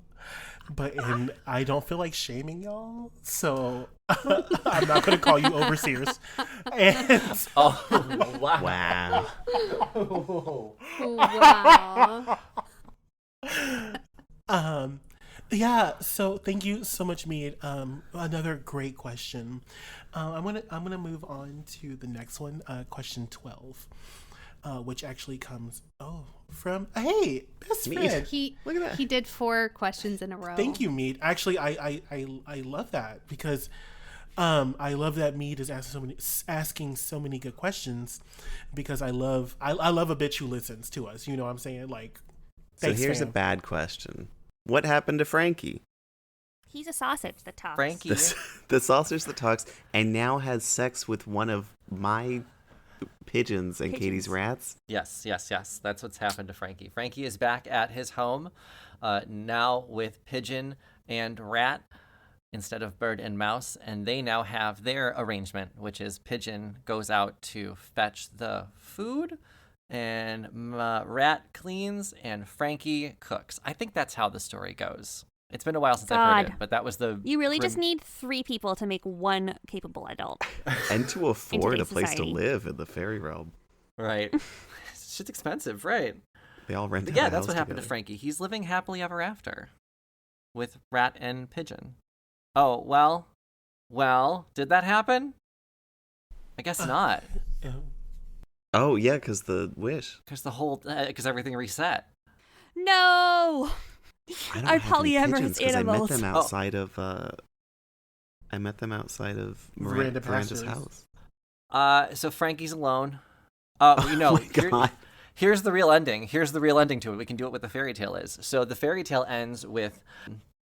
and I don't feel like shaming y'all, so I'm not going to call you overseers. And Oh, wow. Wow. Wow. Yeah, so thank you so much, Mead. Another great question. I'm gonna move on to the next one, question 12, which actually comes from best Mead. friend. Look at that. He did 4 questions in a row. Thank you, Mead. Actually, I love that because I love that Mead is asking so many good questions because I love a bitch who listens to us. You know what I'm saying? Like, So thanks, here's a fam. bad question. What happened to Frankie? He's a sausage that talks. Frankie. The sausage that talks and now has sex with one of my pigeons and Katie's rats. Yes. That's what's happened to Frankie. Frankie is back at his home, now with Pigeon and Rat instead of Bird and Mouse, and they now have their arrangement, which is Pigeon goes out to fetch the food, and Rat cleans, and Frankie cooks. I think that's how the story goes. It's been a while since I've heard God. it, but that was the... You really just need 3 people to make one capable adult. And to afford a today's place society. to live in the fairy realm. Right. Shit's expensive, right? They all rent out Yeah, a that's house what happened to together. Frankie. He's living happily ever after with Rat and Pigeon. Oh, well, did that happen? I guess not, Oh, yeah, because the wish. because everything reset. No! I don't Our have any polyamorous pigeons 'cause animals. I met them outside of Miranda's Miranda house. Pastures. So Frankie's alone. Oh my God. Here's the real ending. Here's the real ending to it. We can do it what the fairy tale is. So the fairy tale ends with,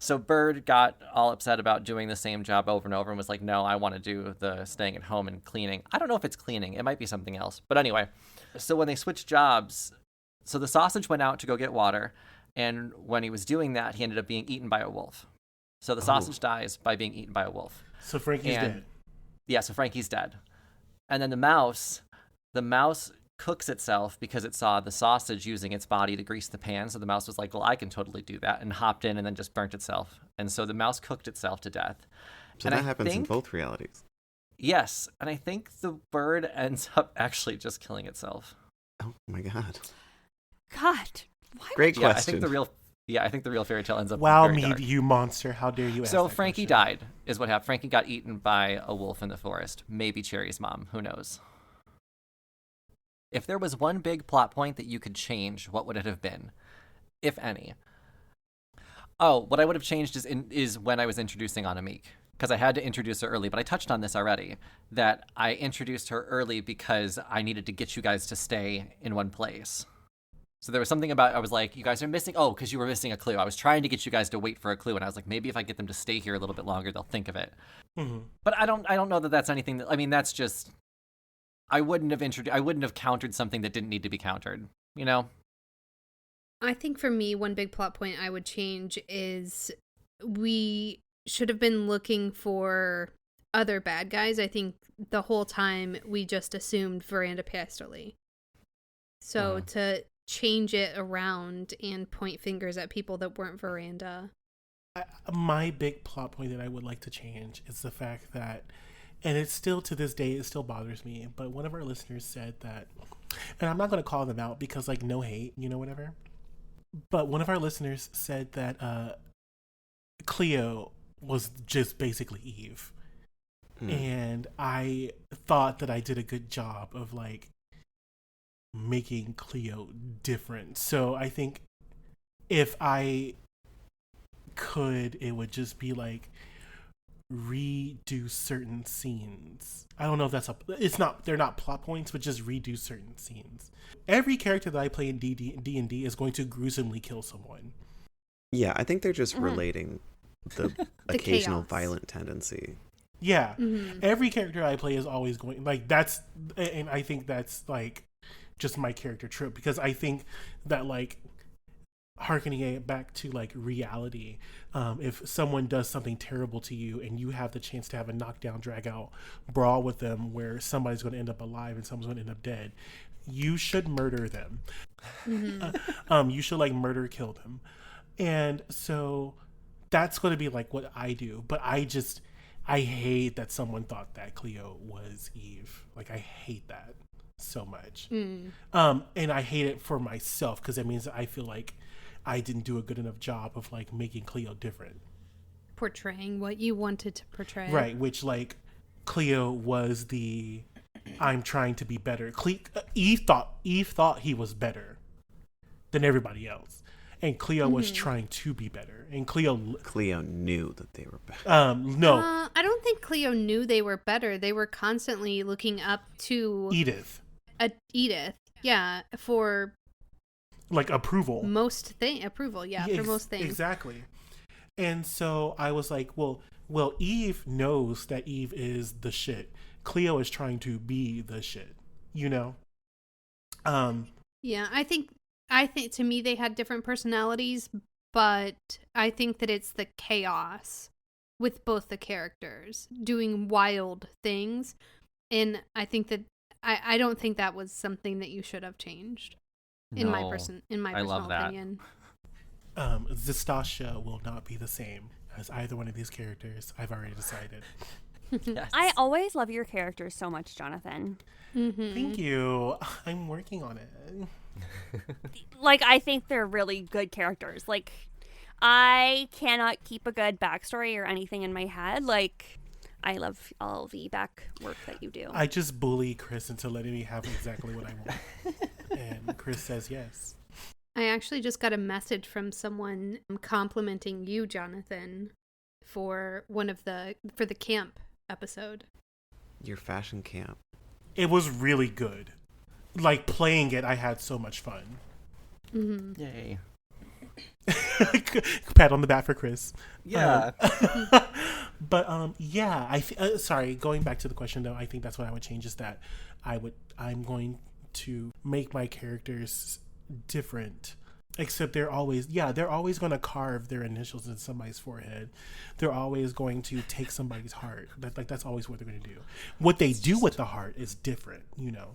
so Bird got all upset about doing the same job over and over and was like, no, I want to do the staying at home and cleaning. I don't know if it's cleaning. It might be something else. But anyway, so when they switched jobs, so the sausage went out to go get water. And when he was doing that, he ended up being eaten by a wolf. So the sausage dies by being eaten by a wolf. So Frankie's dead. Yeah, so Frankie's dead. And then the mouse cooks itself because it saw the sausage using its body to grease the pan. So the mouse was like, well, I can totally do that, and hopped in and then just burnt itself. And so the mouse cooked itself to death. So that happens in both realities. Yes. And I think the bird ends up actually just killing itself. Oh my God. God. Why? Great Yeah, question. I think the real fairy tale ends up Wow, very me, dark. you monster. How dare you ask So that Frankie question. died, is what happened. Frankie got eaten by a wolf in the forest. Maybe Cherry's mom. Who knows? If there was one big plot point that you could change, what would it have been? If any. Oh, what I would have changed is when I was introducing Anamik. Because I had to introduce her early, but I touched on this already. That I introduced her early because I needed to get you guys to stay in one place. So there was something about, I was like, you guys are missing, because you were missing a clue. I was trying to get you guys to wait for a clue, and I was like, maybe if I get them to stay here a little bit longer, they'll think of it. Mm-hmm. But I don't know that that's anything that's just, I wouldn't have countered something that didn't need to be countered, you know? I think for me, one big plot point I would change is we should have been looking for other bad guys. I think the whole time we just assumed Veranda Pasterly. So to change it around and point fingers at people that weren't Veranda. My big plot point that I would like to change is the fact that, and it's still to this day, it still bothers me, but one of our listeners said that, and I'm not going to call them out because, like, no hate, whatever. But one of our listeners said that Cleo was just basically Eve. And I thought that I did a good job of, like, making Cleo different. So I think if I could, it would just be like redo certain scenes. I don't know if they're not plot points, but just redo certain scenes. Every character that I play in D&D is going to gruesomely kill someone. Yeah, I think they're just relating the occasional chaos. violent tendency. Yeah. Mm-hmm. Every character I play is always going, like, that's, and I think that's like just my character trope, because I think that, like, harkening it back to, like, reality, if someone does something terrible to you and you have the chance to have a knockdown, drag out brawl with them where somebody's going to end up alive and someone's going to end up dead, you should murder them. Mm-hmm. You should, like, kill them. And so that's going to be, like, what I do. But I hate that someone thought that Cleo was Eve. Like, I hate that so much. And I hate it for myself, because it means that I feel like I didn't do a good enough job of, like, making Cleo different. Portraying what you wanted to portray. Right, which, like, Cleo was the I'm trying to be better. Eve thought he was better than everybody else. And Cleo was trying to be better. And Cleo knew that they were better. No. I don't think Cleo knew they were better. They were constantly looking up to Edith. Edith. Yeah, for Like, approval. for most things. Exactly. And so I was like, well, Eve knows that Eve is the shit. Cleo is trying to be the shit, Yeah, I think to me they had different personalities, but I think that it's the chaos with both the characters doing wild things, and I think that I don't think that was something that you should have changed in my No, I love personal that. opinion. Zastasha will not be the same as either one of these characters. I've already decided. Yes. I always love your characters so much, Jonathan. Mm-hmm. Thank you. I'm working on it. Like, I think they're really good characters. Like, I cannot keep a good backstory or anything in my head. Like, I love all the back work that you do. I just bully Kris into letting me have exactly what I want. And Kris says yes. I actually just got a message from someone complimenting you, Jonathan, for the camp episode. Your fashion camp. It was really good. Like, playing it, I had so much fun. Mm-hmm. Yay. Pat on the back for Kris. Yeah. But yeah, sorry, going back to the question though, I think that's what I would change is that I'm going to make my characters different. Except they're always going to carve their initials in somebody's forehead. They're always going to take somebody's heart. That's always what they're going to do. What they do with the heart is different, you know.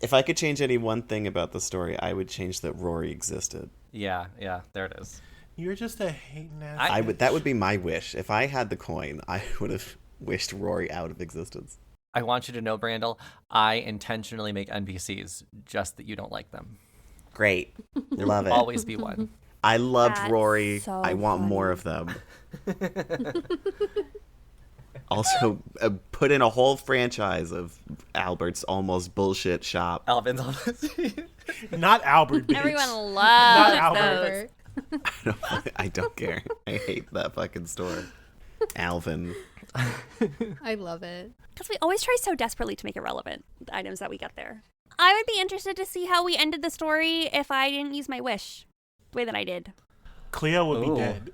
If I could change any one thing about the story, I would change that Rory existed. Yeah, there it is. You're just a hating ass. That would be my wish. If I had the coin, I would have wished Rory out of existence. I want you to know, Brandel, I intentionally make NPCs just that you don't like them. Great. Love it. Always be one. I loved That's Rory. so I want funny. more of them. Also, put in a whole franchise of Albert's almost bullshit shop. Alvin's almost. Not Albert, bitch. Everyone Not loves Albert. those. I don't care. I hate that fucking store. Alvin. I love it. Because we always try so desperately to make it relevant, the items that we get there. I would be interested to see how we ended the story if I didn't use my wish the way that I did. Cleo would Ooh. be dead.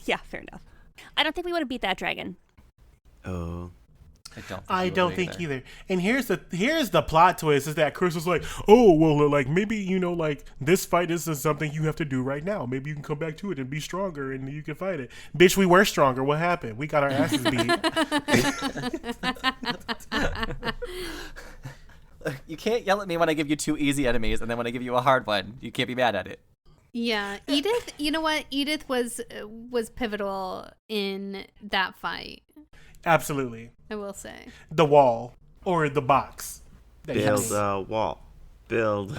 Yeah, fair enough. I don't think we would have beat that dragon. Oh. I don't think either. And here's the plot twist is that Kris was like, oh, well, like, maybe, you know, like, this fight isn't something you have to do right now. Maybe you can come back to it and be stronger and you can fight it. Bitch, we were stronger. What happened? We got our asses beat. You can't yell at me when I give you 2 easy enemies, and then when I give you a hard one, you can't be mad at it. Yeah, Edith, you know what? Edith was pivotal in that fight, Absolutely. I will say. The wall or the box. that you Build made. a wall. Build.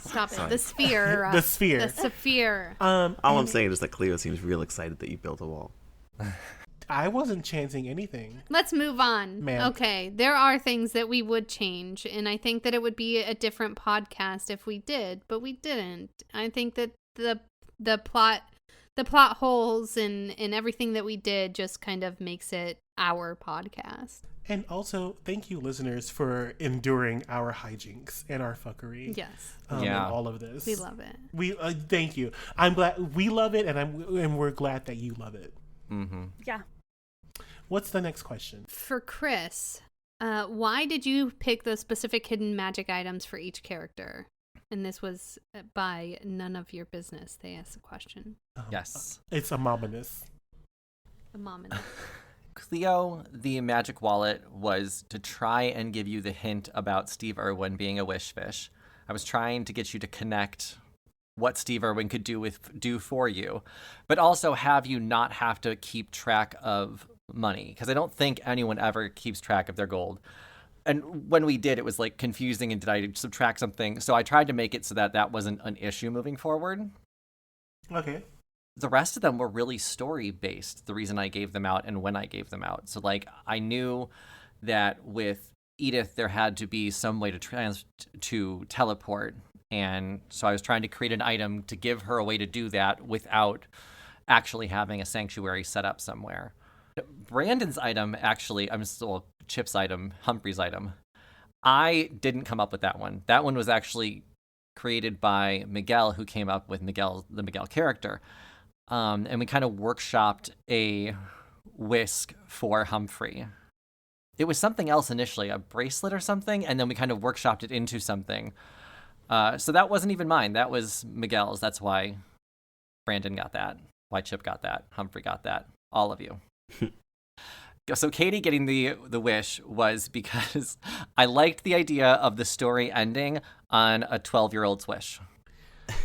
Stop it. Sorry. The sphere. The sphere. The sphere. All I'm saying is that Cleo seems real excited that you built a wall. I wasn't chancing anything. Let's move on. Ma'am. Okay, there are things that we would change, and I think that it would be a different podcast if we did, but we didn't. I think that the plot holes and everything that we did just kind of makes it our podcast. And also, thank you, listeners, for enduring our hijinks and our fuckery. Yes, Yeah. And all of this. we love it. We thank you. I'm glad we love it, and we're glad that you love it. Mm-hmm. Yeah. What's the next question? For Kris, why did you pick those specific hidden magic items for each character? And this was by None of Your Business. They asked the question. Yes. It's ominous. A mom and Cleo, the magic wallet was to try and give you the hint about Steve Irwin being a wish fish. I was trying to get you to connect what Steve Irwin could do for you, but also have you not have to keep track of money, because I don't think anyone ever keeps track of their gold. And when we did, it was like confusing, and did I subtract something? So I tried to make it so that wasn't an issue moving forward. Okay. The rest of them were really story based, the reason I gave them out and when I gave them out. So like I knew that with Edith there had to be some way to teleport, and so I was trying to create an item to give her a way to do that without actually having a sanctuary set up somewhere. Brandon's item, actually, I'm still Chip's item, Humphrey's item. I didn't come up with that one. That one was actually created by Miguel, who came up with the Miguel character. And we kind of workshopped a whisk for Humphrey. It was something else initially, a bracelet or something, and then we kind of workshopped it into something. So that wasn't even mine. That was Miguel's. That's why Brandon got that, why Chip got that, Humphrey got that, all of you. So Katie getting the wish was because I liked the idea of the story ending on a 12-year-old's wish.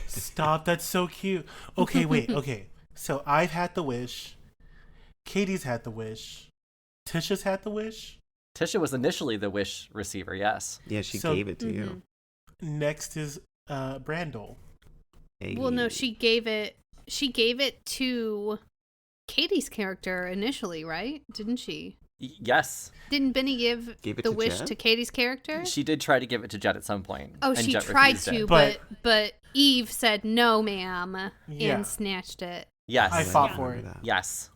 Stop. That's so cute. Okay, wait. Okay. So I've had the wish. Katie's had the wish. Tisha's had the wish. Tisha was initially the wish receiver, yes. Yeah, she So- gave it to you. Next is Brandel. Hey. Well, no, she gave it to Katie's character initially, right? Didn't she? Yes. Didn't Benny give Gave it the to wish Jet? to Katie's character? She did try to give it to Jet at some point. Oh, and she Jet tried refused to, it. but Eve said no, ma'am, Yeah. and snatched it. Yes. I I fought remember for it. that. Yes.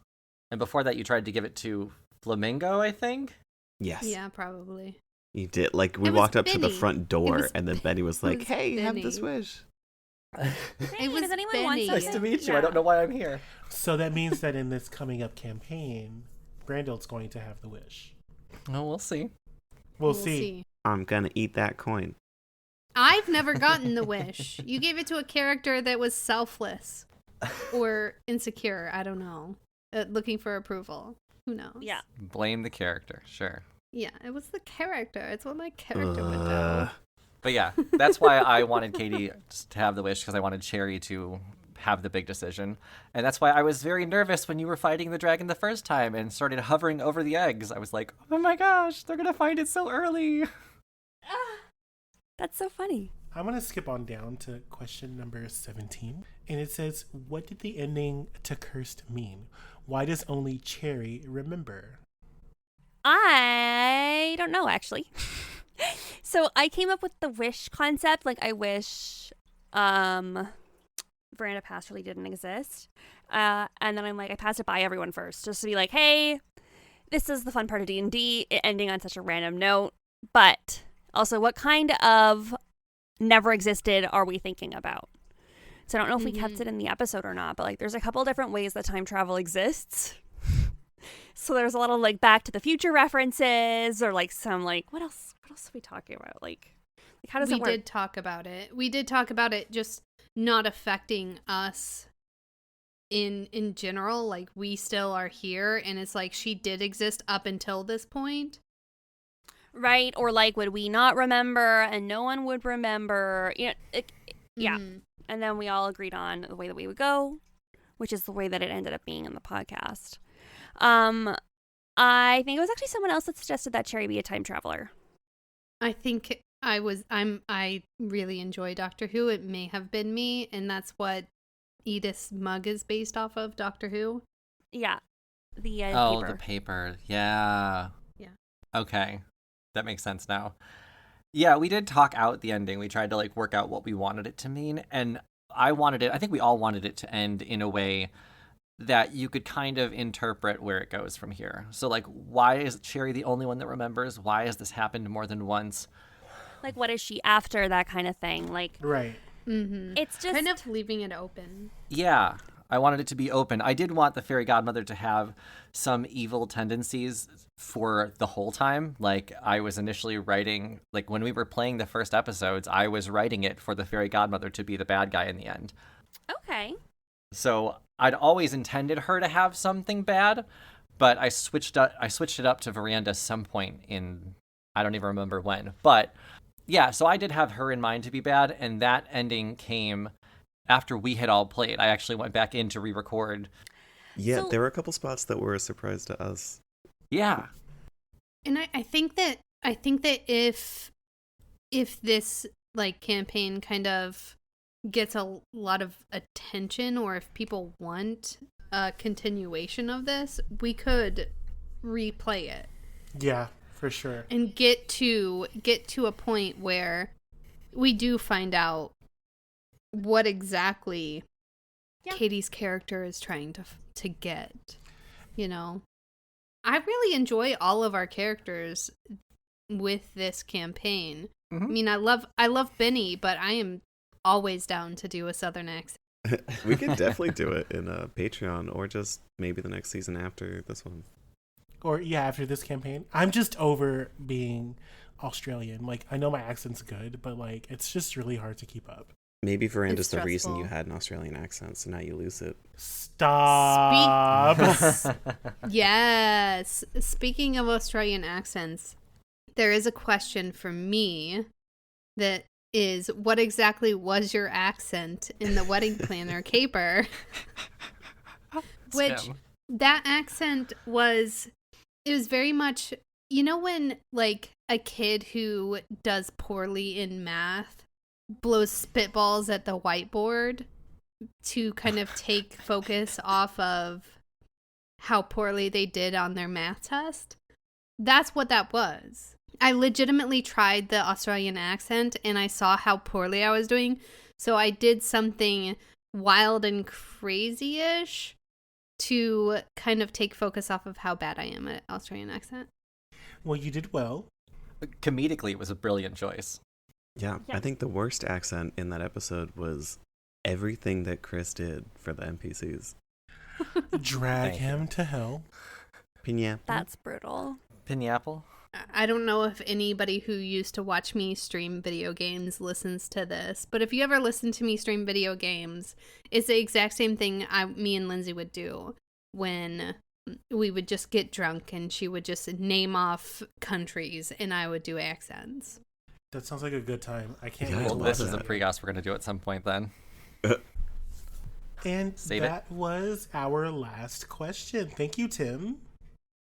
And before that, you tried to give it to flamingo, I think. Yes. Yeah, probably. You did. Like, we It was walked up to the Benny. front door, was- and then Benny was like, was hey, have this Benny. wish. Hey, was does anyone want Benny. some? Nice to meet you. Yeah. I don't know why I'm here. So that means that in this coming up campaign, Brandel's going to have the wish. Oh, we'll see. We'll see. I'm going to eat that coin. I've never gotten the wish. You gave it to a character that was selfless or insecure. I don't know. Looking for approval. Who knows? Yeah. Blame the character, sure. Yeah, it was the character. It's what my character would do. But yeah, that's why I wanted Katie to have the wish, because I wanted Cherry to have the big decision. And that's why I was very nervous when you were fighting the dragon the first time and started hovering over the eggs. I was like, oh my gosh, they're going to find it so early. That's so funny. I'm going to skip on down to question number 17. And it says, what did the ending to Cursed mean? Why does only Cherry remember? I don't know, actually. So I came up with the wish concept. Like, I wish Veranda Pass really didn't exist. And then I'm like, I passed it by everyone first, just to be like, hey, this is the fun part of D&D, it ending on such a random note. But also, what kind of never existed are we thinking about? So I don't know if we kept it in the episode or not, but like, there's a couple different ways that time travel exists. So there's a lot of like Back to the Future references, or like some like what else are we talking about? Like how does it work? We did talk about it. We did talk about it just not affecting us in general. Like, we still are here, and it's like she did exist up until this point. Right? Or like, would we not remember and no one would remember? You know, yeah. And then we all agreed on the way that we would go, which is the way that it ended up being in the podcast. I think it was actually someone else that suggested that Cherry be a time traveler. I think I really enjoy Doctor Who. It may have been me, and that's what Edith's mug is based off of, Doctor Who. Yeah. The The paper. paper. Yeah. Yeah. Okay. That makes sense now. Yeah, we did talk out the ending. We tried to like work out what we wanted it to mean. And I think we all wanted it to end in a way that you could kind of interpret where it goes from here. So like, why is Cherry the only one that remembers? Why has this happened more than once? Like, what is she after, that kind of thing? Like, Right. it's just Kind of leaving it open. Yeah, I wanted it to be open. I did want the fairy godmother to have some evil tendencies for the whole time. Like, I was initially writing, like when we were playing the first episodes, I was writing it for the fairy godmother to be the bad guy in the end. okay. So I'd always intended her to have something bad, but I switched it up to Veranda some point in, I don't even remember when. But yeah, so I did have her in mind to be bad, and that ending came after we had all played. I actually went back in to re-record. Yeah, So- there were a couple spots that were a surprise to us. Yeah. And I think that if this like campaign kind of gets a lot of attention, or if people want a continuation of this, we could replay it Yeah, for sure. and get to a point where we do find out what exactly Katie's character is trying to get. You know, I really enjoy all of our characters with this campaign. Mhm. I mean, I love Benny, but I am always down to do a Southern accent. We could definitely do it in a Patreon, or just maybe the next season after this one. Or, yeah, after this campaign. I'm just over being Australian. Like, I know my accent's good, but, like, it's just really hard to keep up. Maybe Veranda's It's the reason you stressful. had an Australian accent, so now you lose it. Stop. Yes. Speaking of Australian accents, there is a question for me that is, what exactly was your accent in the wedding planner caper? Which Tim. that accent was, it was very much, you know, when like a kid who does poorly in math blows spitballs at the whiteboard to kind of take focus off of how poorly they did on their math test. That's what that was. I legitimately tried the Australian accent and I saw how poorly I was doing. So I did something wild and crazy-ish to kind of take focus off of how bad I am at Australian accent. Well, you did well. Comedically, it was a brilliant choice. Yeah, Yeah. I think the worst accent in that episode was everything that Kris did for the NPCs. Drag Thank him to hell. Piña. That's brutal. Pineapple? I don't know if anybody who used to watch me stream video games listens to this, but if you ever listen to me stream video games, it's the exact same thing me and Lindsay would do when we would just get drunk and she would just name off countries and I would do accents. That sounds like a good time. I can't Yeah, wait I to Well, love this watch is a that. pre-gas we're going to do at some point then. And Save it. that was our last question. Thank you, Tim.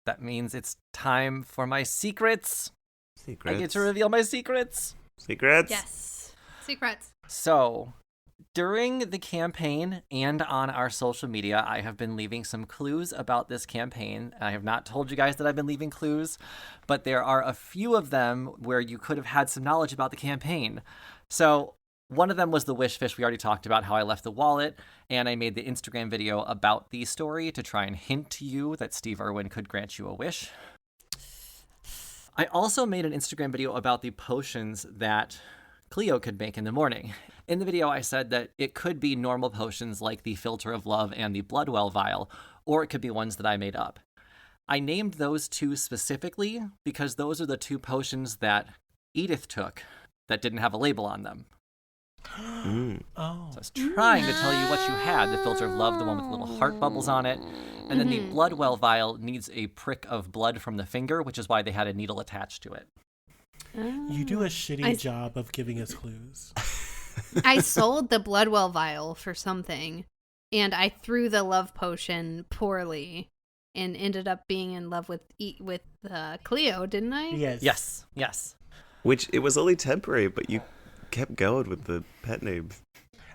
That means it's time for my secrets. Secrets. I get to reveal my secrets. Secrets. Yes. Secrets. So, during the campaign and on our social media, I have been leaving some clues about this campaign. I have not told you guys that I've been leaving clues, but there are a few of them where you could have had some knowledge about the campaign. So, one of them was the wish fish. We already talked about how I left the wallet, and I made the Instagram video about the story to try and hint to you that Steve Irwin could grant you a wish. I also made an Instagram video about the potions that Cleo could make in the morning. In the video, I said that it could be normal potions like the Filter of Love and the Bloodwell Vial, or it could be ones that I made up. I named those two specifically because those are the two potions that Edith took that didn't have a label on them. Mm. Oh. So I was trying to tell you what you had. The Filter of Love, the one with the little heart bubbles on it. And then the Bloodwell Vial needs a prick of blood from the finger, which is why they had a needle attached to it. You do a shitty job of giving us clues. I sold the Bloodwell vial for something, and I threw the love potion poorly, and ended up being in love with Cleo, didn't I? Yes. Yes. Which it was only temporary, but you kept going with the pet name.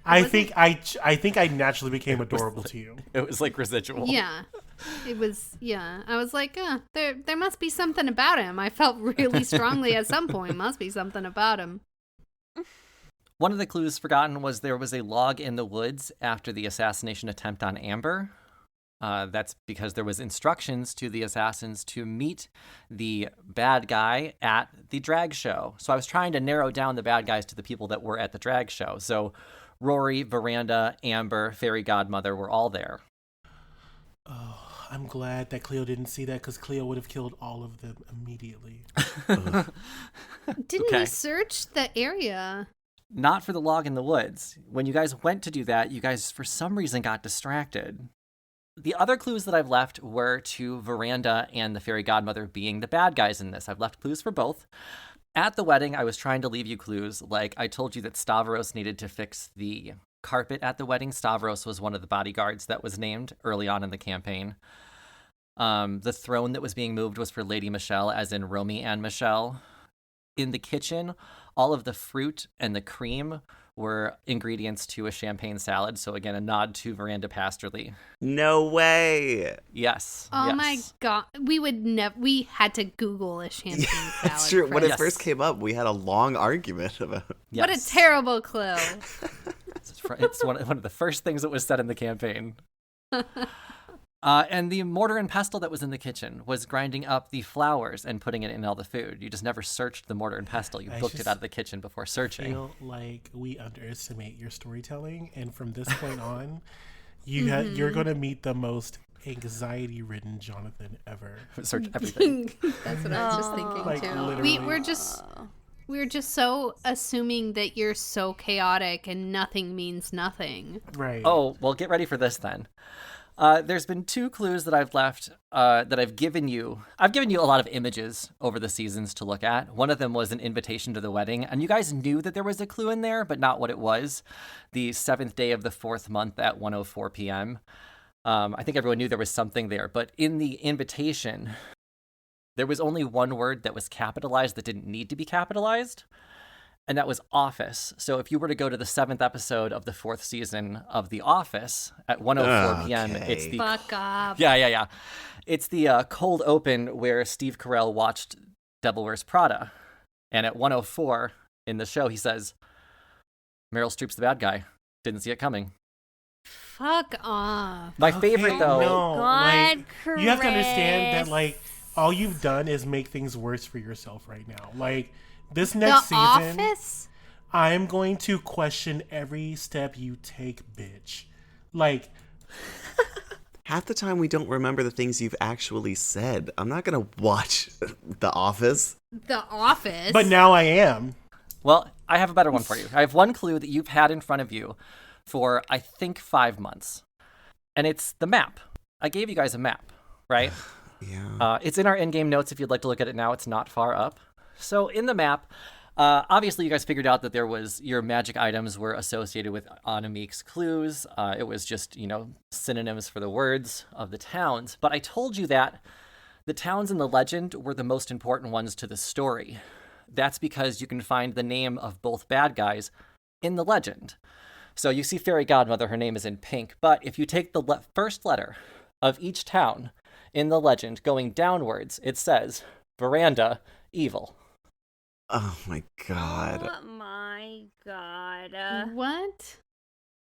I think I naturally became adorable to you. It was like residual. Yeah. It was, yeah. I was like, there must be something about him. I felt really strongly at some point. Must be something about him. One of the clues forgotten was there was a log in the woods after the assassination attempt on Amber. That's because there was instructions to the assassins to meet the bad guy at the drag show. So I was trying to narrow down the bad guys to the people that were at the drag show. So Rory, Veranda, Amber, Fairy Godmother were all there. Oh, I'm glad that Cleo didn't see that because Cleo would have killed all of them immediately. Didn't Okay. we search the area? Not for the log in the woods. When you guys went to do that, you guys for some reason got distracted. The other clues that I've left were to Veranda and the Fairy Godmother being the bad guys in this. I've left clues for both. At the wedding, I was trying to leave you clues. Like, I told you that Stavros needed to fix the carpet at the wedding. Stavros was one of the bodyguards that was named early on in the campaign. The throne that was being moved was for Lady Michelle, as in Romy and Michelle. In the kitchen, all of the fruit and the cream were ingredients to a champagne salad. So again, a nod to Veranda Pasterly. No way. Yes. Oh yes. my god. We had to Google a champagne salad. That's true. When it Yes. first came up, we had a long argument about Yes. What a terrible clue. It's one of the first things that was said in the campaign. And the mortar and pestle that was in the kitchen was grinding up the flours and putting it in all the food. You just never searched the mortar and pestle. You I booked it just out of the kitchen before I searching. feel like we underestimate your storytelling, and from this point on, you're going to meet the most anxiety-ridden Jonathan ever. Search everything. That's what I was just thinking Like, too. literally. We're just so assuming that you're so chaotic and nothing means nothing. Right. Oh, well, get ready for this then. There's been two clues that I've left that I've given you. I've given you a lot of images over the seasons to look at. One of them was an invitation to the wedding, and you guys knew that there was a clue in there, but not what it was. The 7th day of the 4th month at 1:04 p.m. I think everyone knew there was something there, but in the invitation, there was only one word that was capitalized that didn't need to be capitalized. And that was office. So if you were to go to the 7th episode of the 4th season of The Office at 1:04 p.m., it's Okay. the Fuck up. yeah. It's the cold open where Steve Carell watched Devil Wears Prada, and at 1:04 in the show he says, "Meryl Streep's the bad guy. Didn't see it coming." Fuck off. My favorite, though. No, God, like, you have to understand that, Kris. like, all you've done is make things worse for yourself right now. Like, this The next season, Office? I am going to question every step you take, bitch. Like, Half the time we don't remember the things you've actually said. I'm not gonna watch The Office. The Office? but now I am. Well, I have a better one for you. I have one clue that you've had in front of you for, I think, 5 months. And it's the map. I gave you guys a map, right? Yeah. It's in our in-game notes if you'd like to look at it now. It's not far up. So in the map, obviously you guys figured out that your magic items were associated with Anamik's clues. It was just, synonyms for the words of the towns. But I told you that the towns in the legend were the most important ones to the story. That's because you can find the name of both bad guys in the legend. So you see Fairy Godmother, her name is in pink. But if you take the first letter of each town in the legend going downwards, it says Veranda, evil. Oh my god. Oh my god. What?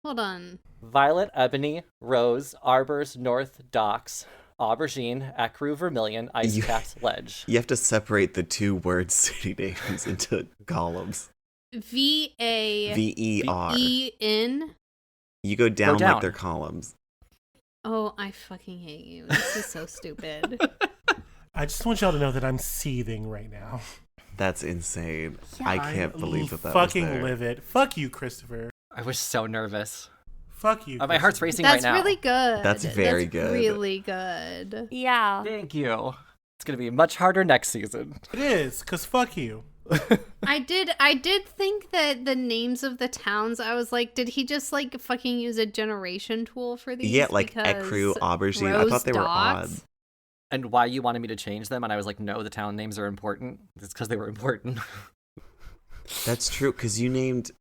Hold on. Violet, Ebony, Rose, Arbors, North, Docks, Aubergine, Ecru, Vermilion, Ice Path, Ledge. You have to separate the two word city names into columns. V-A-E-N? VER. You go down down. like they're columns. Oh, I fucking hate you. This is so stupid. I just want y'all to know that I'm seething right now. That's insane. Yeah. I can't believe that fucking was there. livid. Fuck you, Christopher. I was so nervous. Fuck you. My heart's Christopher. racing That's right now. really good. That's very good. Really good. Yeah. Thank you. It's going to be much harder next season. It is, because fuck you. I did think that the names of the towns, I was like, did he just like fucking use a generation tool for these? Yeah, like Because Ecru, Aubergine. I Rose thought they were Docks- odd. And why you wanted me to change them, and I was like, no, the town names are important. It's because they were important. That's true, because you named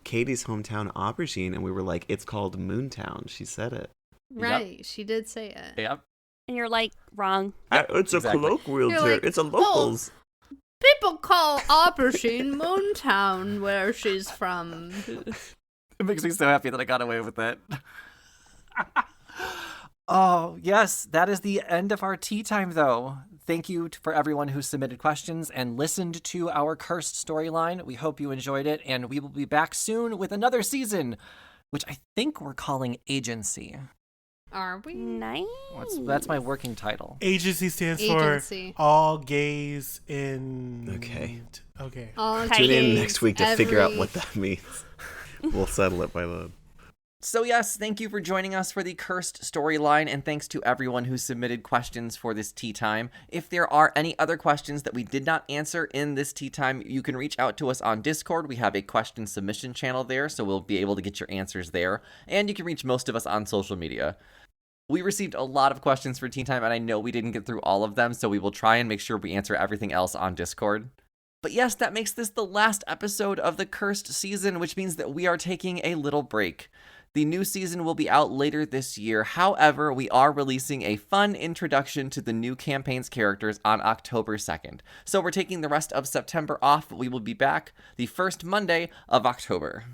Katie's hometown Aubergine, and we were like, it's called Moontown. She said it. Right, she did say it. Yep. And you're like, wrong. It's exactly. colloquial You're term. like, It's a locals. People call Aubergine Moontown where she's from. It makes me so happy that I got away with it. Oh, yes, that is the end of our tea time, though. Thank you for everyone who submitted questions and listened to our cursed storyline. We hope you enjoyed it, and we will be back soon with another season, which I think we're calling Agency. Are we? Nice. That's my working title. Agency stands Agency. for All Gays in... Okay. Okay. All Tune Tune in gays, next week to figure out every- what that means. We'll settle it by then. So yes, thank you for joining us for the cursed storyline, and thanks to everyone who submitted questions for this tea time. If there are any other questions that we did not answer in this tea time, you can reach out to us on Discord. We have a question submission channel there, so we'll be able to get your answers there. And you can reach most of us on social media. We received a lot of questions for tea time, and I know we didn't get through all of them, so we will try and make sure we answer everything else on Discord. But yes, that makes this the last episode of the cursed season, which means that we are taking a little break. The new season will be out later this year. However, we are releasing a fun introduction to the new campaign's characters on October 2nd. So we're taking the rest of September off, but we will be back the first Monday of October.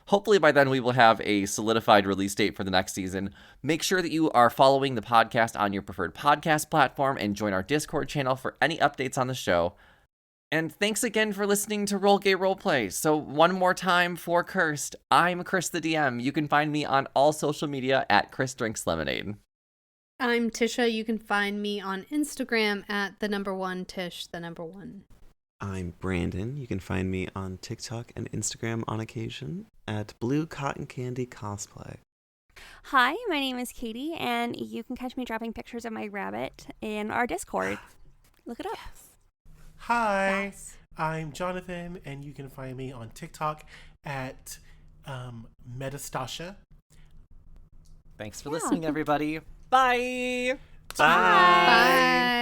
Hopefully by then we will have a solidified release date for the next season. Make sure that you are following the podcast on your preferred podcast platform and join our Discord channel for any updates on the show. And thanks again for listening to Roll Gay Roleplay. So one more time for Cursed, I'm Kris the DM. You can find me on all social media at Kris Drinks Lemonade. I'm Tisha. You can find me on Instagram at @1Tish1. I'm Brandon. You can find me on TikTok and Instagram on occasion at Blue Cotton Candy Cosplay. Hi, my name is Katie, and you can catch me dropping pictures of my rabbit in our Discord. Look it up. Hi, I'm Jonathan, and you can find me on TikTok at Metastasha. Thanks for listening, everybody. Bye! Bye. Bye.